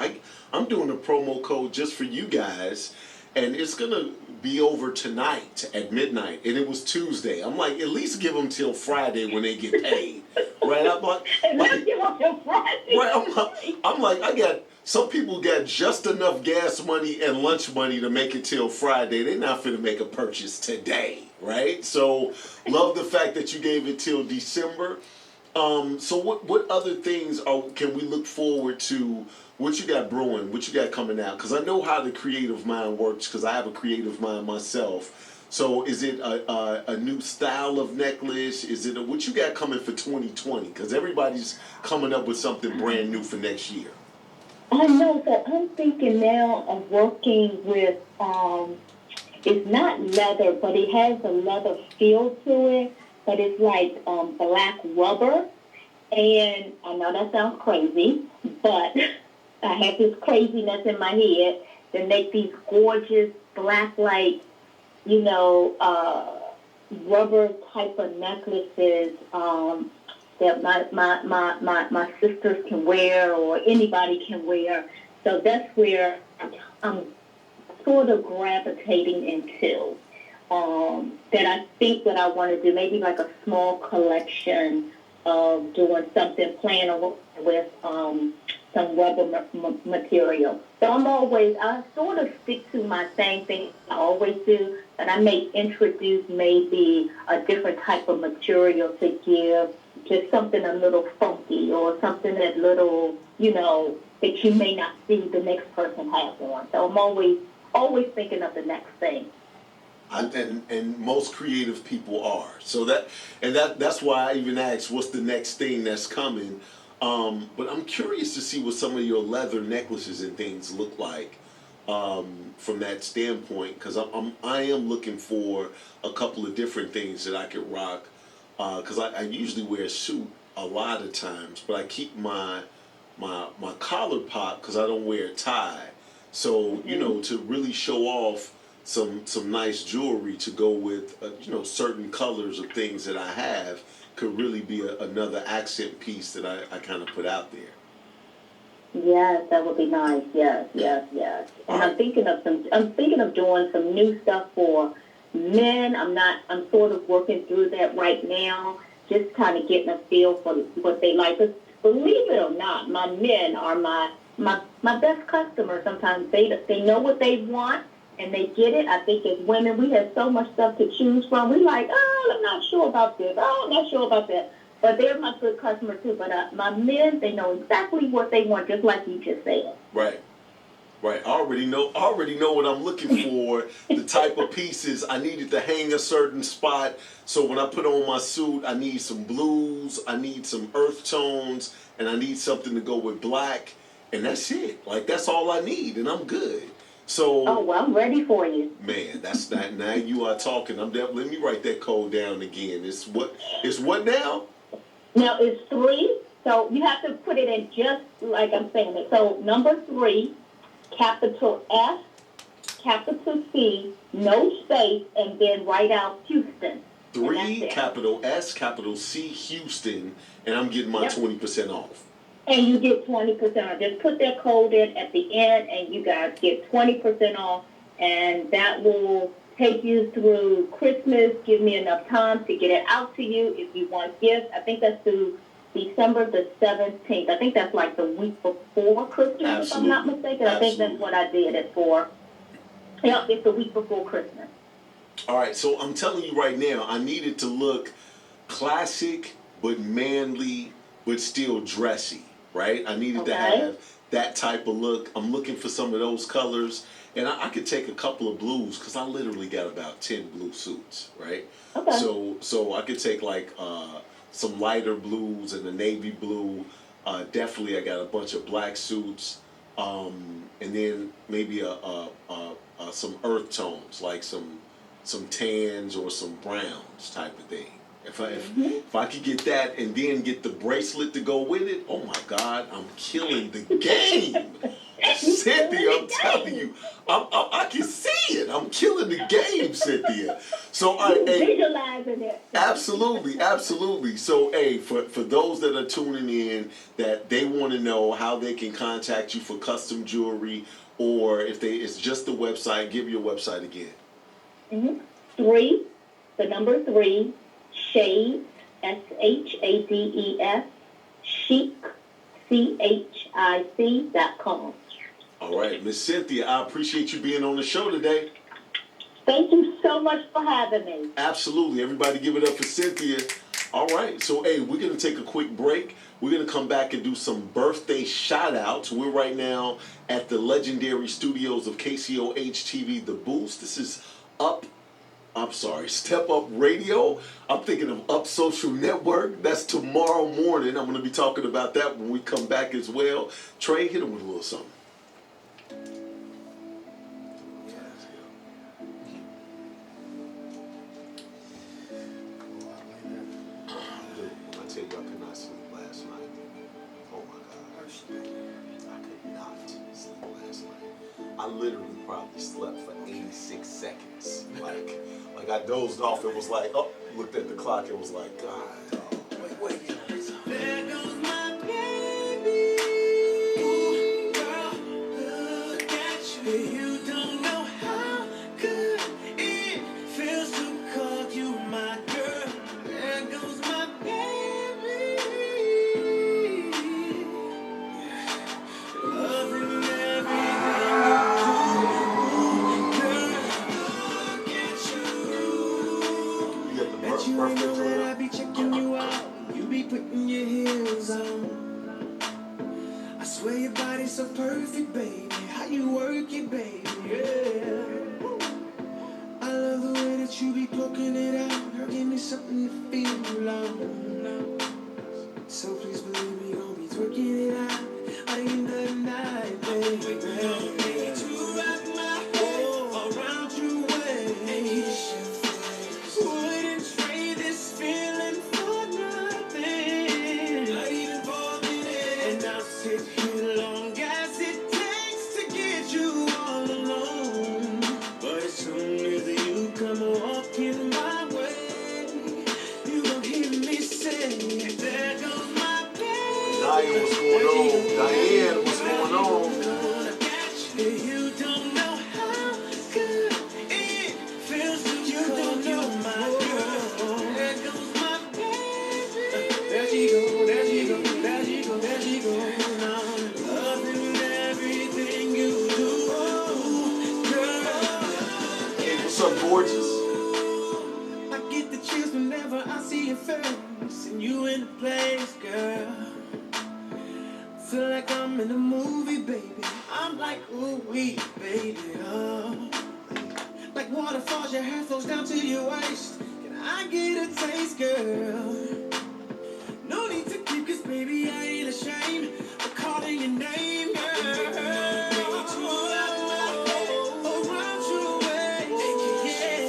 I'm doing a promo code just for you guys and it's going to be over tonight at midnight. And it was Tuesday. I'm like, at least give them till Friday when they get paid. Right? I'm like, Give them till Friday. right? I'm like, I got, some people got just enough gas money and lunch money to make it till Friday. They're not finna make a purchase today, right? So, love the fact that you gave it till December. So what other things can we look forward to? What you got brewing? What you got coming out? Because I know how the creative mind works. Because I have a creative mind myself. So is it a new style of necklace? Is it what you got coming for 2020? Because everybody's coming up with something brand new for next year. I know. So I'm thinking now of working with. It's not leather, but it has a leather feel to it. But it's like black rubber. And I know that sounds crazy, but I have this craziness in my head that make these gorgeous black, like, rubber type of necklaces that my sisters can wear or anybody can wear. So that's where I'm sort of gravitating into. That I think that I want to do, maybe like a small collection of doing something, playing with some rubber material. So I sort of stick to my same thing I always do, but I may introduce maybe a different type of material to give, just something a little funky or something that little, that you may not see the next person have on. So I'm always thinking of the next thing. And most creative people are. So that's why I even asked, what's the next thing that's coming? But I'm curious to see what some of your leather necklaces and things look like from that standpoint, because I am looking for a couple of different things that I could rock. Because I usually wear a suit a lot of times, but I keep my collar pop because I don't wear a tie. So to really show off some nice jewelry to go with certain colors of things that I have could really be another accent piece that I kind of put out there. Yes, that would be nice. Yes. And I'm thinking of doing some new stuff for men. I'm sort of working through that right now, just kind of getting a feel for what they like. But believe it or not, my men are my best customers. Sometimes they know what they want and they get it. I think as women, we have so much stuff to choose from. We like, I'm not sure about this. I'm not sure about that. But they're my good customers too. But my men, they know exactly what they want, just like you just said. Right. I already know what I'm looking for. The type of pieces I needed to hang a certain spot. So when I put on my suit, I need some blues, I need some earth tones, and I need something to go with black. And that's it. Like, that's all I need, and I'm good. So, well, I'm ready for you. Man, that's not, now you are talking. Let me write that code down again. It's what now? Now, it's 3, so you have to put it in just like I'm saying it. So, number 3, capital F, capital C, no space, and then write out Houston. 3, capital S, capital C, Houston, and I'm getting my 20% off. And you get 20% off. Just put that code in at the end, and you guys get 20% off, and that will take you through Christmas, give me enough time to get it out to you if you want gifts. I think that's through December the 17th. I think that's like the week before Christmas, Absolutely. If I'm not mistaken. Absolutely. I think that's what I did it for. Yep, it's the week before Christmas. All right, so I'm telling you right now, I need it to look classic but manly but still dressy, right? I needed to have that type of look. I'm looking for some of those colors. And I could take a couple of blues because I literally got about 10 blue suits, right? Okay. So I could take like some lighter blues and a navy blue, Definitely, I got a bunch of black suits, and then maybe some earth tones, like some tans or some browns type of thing. If I could get that and then get the bracelet to go with it, oh my God, I'm killing the game. Cynthia, I'm telling you, I can see it. I'm killing the game, Cynthia. So, Visualizing it. absolutely, absolutely. So, hey, for those that are tuning in, that they want to know how they can contact you for custom jewelry, or if it's just the website, give your website again. 3, the number 3, Shades, SHADES, chic, CHIC.com. All right, Miss Cynthia, I appreciate you being on the show today. Thank you so much for having me. Absolutely. Everybody give it up for Cynthia. All right. So, hey, we're going to take a quick break. We're going to come back and do some birthday shout-outs. We're right now at the legendary studios of Kcoh TV, The Boost. This is Step Up Radio. I'm thinking of Up Social Network. That's tomorrow morning. I'm going to be talking about that when we come back as well. Trey, hit him with a little something. I could not sleep last night. Oh my God. I could not sleep last night. I literally probably slept for 86 seconds. Like I dozed off. It was like, looked at the clock. It was like, God. Wait. There goes my baby. Ooh, girl, look at you. You don't know how good it feels to call you my girl. There goes my baby. Loving everything you do. Girl, look at you. You got the Bet you ain't know that I birthday be checking you out. You be putting your heels on. I swear your body's so perfect, baby. How you work it, baby, yeah. I love the way that you be poking it out. Girl, give me something to feel alone. So please believe me, gon' be twerking it out by the end of the night, baby. Need to wrap my head around your waist. Wouldn't trade this feeling for nothing. Not even for a minute. And I'll sit here long as it takes to get you all alone. But as soon as you come walking my way, you gon' hear me say, there goes my baby. Naya, what's going on? Diane, what's going on? You don't know how good it feels to call you my girl. There goes my baby. There she go, there she go, there she go, there she go. Now loving everything you do, girl. Hey, what's up, gorgeous? I get the chills whenever I see your face and you in the place, girl. Feel like I'm in a movie, baby. I'm like, ooh, wee, baby, oh. Like waterfalls, your hair flows down to your waist. Can I get a taste, girl? No need to keep, cause baby, I ain't ashamed of calling your name, girl. Around your waist, yeah.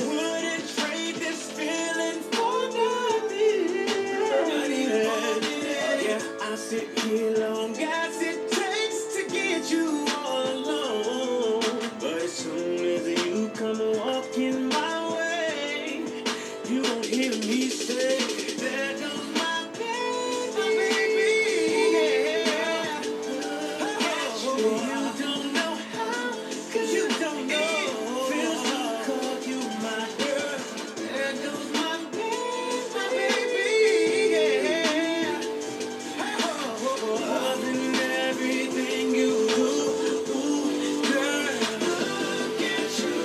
Wouldn't trade this feeling for nothing. Not even for a minute. Yeah, I'll sit here long as it takes to get you all alone. But as soon as you come walking my way, you won't hear me say, there goes my baby, yeah. You don't know how, cause you don't know. It feels to call you my girl. There goes my baby, yeah. Loving everything you do, girl, look at you.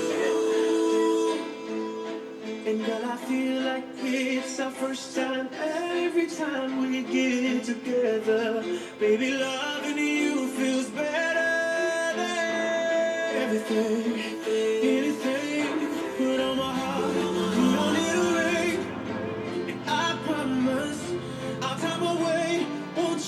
And girl, I feel like it's our first time every time we get together. Baby, loving you feels better than everything, anything. Put on my heart, you don't need a ring. And I promise I'll time away, won't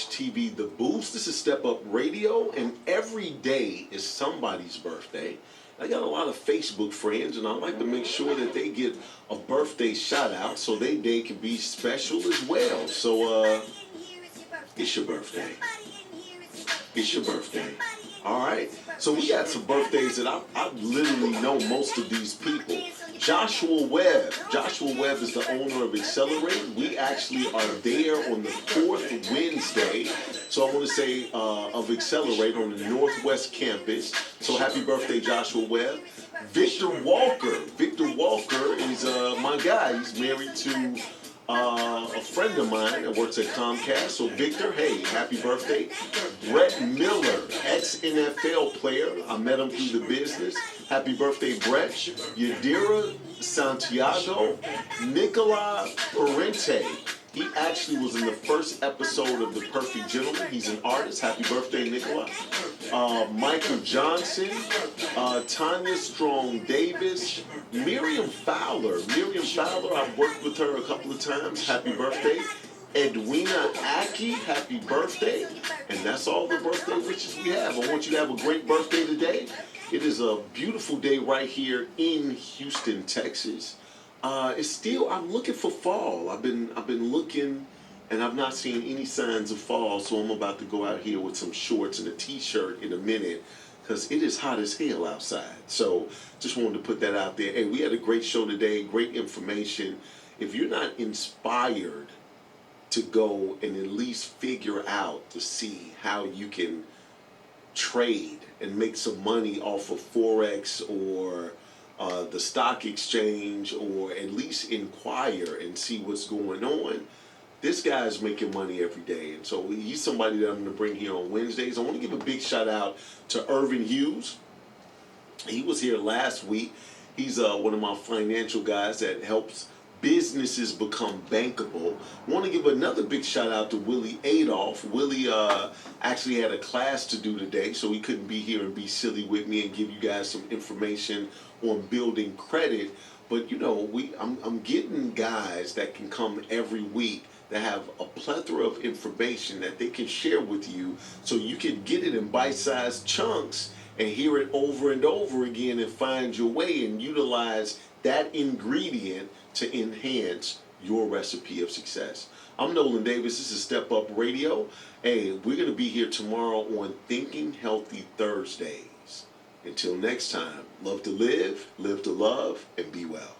TV The Boost. This is Step Up Radio, and every day is somebody's birthday. I got a lot of Facebook friends, and I like to make sure that they get a birthday shout out so their day can be special as well. So, it's your birthday. It's your birthday. All right. So we got some birthdays that I literally know most of these people. Joshua Webb. Joshua Webb is the owner of Accelerate. We actually are there on the 4th Wednesday. So I want to say of Accelerate on the Northwest Campus. So happy birthday, Joshua Webb. Victor Walker. Victor Walker is my guy. He's married to a friend of mine that works at Comcast. So Victor, hey, happy birthday. Brett Miller, ex-NFL player. I met him through the business. Happy birthday, Brett. Yadira Santiago. Nicola Parente. He actually was in the first episode of The Perfect Gentleman. He's an artist. Happy birthday, Nicola. Michael Johnson. Tanya Strong Davis. Miriam Fowler. Miriam Fowler, I've worked with her a couple of times. Happy birthday. Edwina Aki, happy birthday. And that's all the birthday wishes we have. I want you to have a great birthday today. It is a beautiful day right here in Houston, Texas. It's still, I'm looking for fall. I've been looking, and I've not seen any signs of fall, so I'm about to go out here with some shorts and a t-shirt in a minute, because it is hot as hell outside. So just wanted to put that out there. Hey, we had a great show today, great information. If you're not inspired to go and at least figure out to see how you can trade and make some money off of Forex or the stock exchange, or at least inquire and see what's going on, this guy's making money every day. And so he's somebody that I'm going to bring here on Wednesdays. I want to give a big shout out to Irvin Hughes. He was here last week. He's one of my financial guys that helps businesses become bankable. I want to give another big shout out to Willie Adolph. Willie actually had a class to do today, so he couldn't be here and be silly with me and give you guys some information on building credit. But you know, I'm getting guys that can come every week that have a plethora of information that they can share with you, so you can get it in bite-sized chunks and hear it over and over again and find your way and utilize that ingredient to enhance your recipe of success. I'm Nolan Davis. This is Step Up Radio. Hey, we're going to be here tomorrow on Thinking Healthy Thursdays. Until next time, love to live to love, and be well.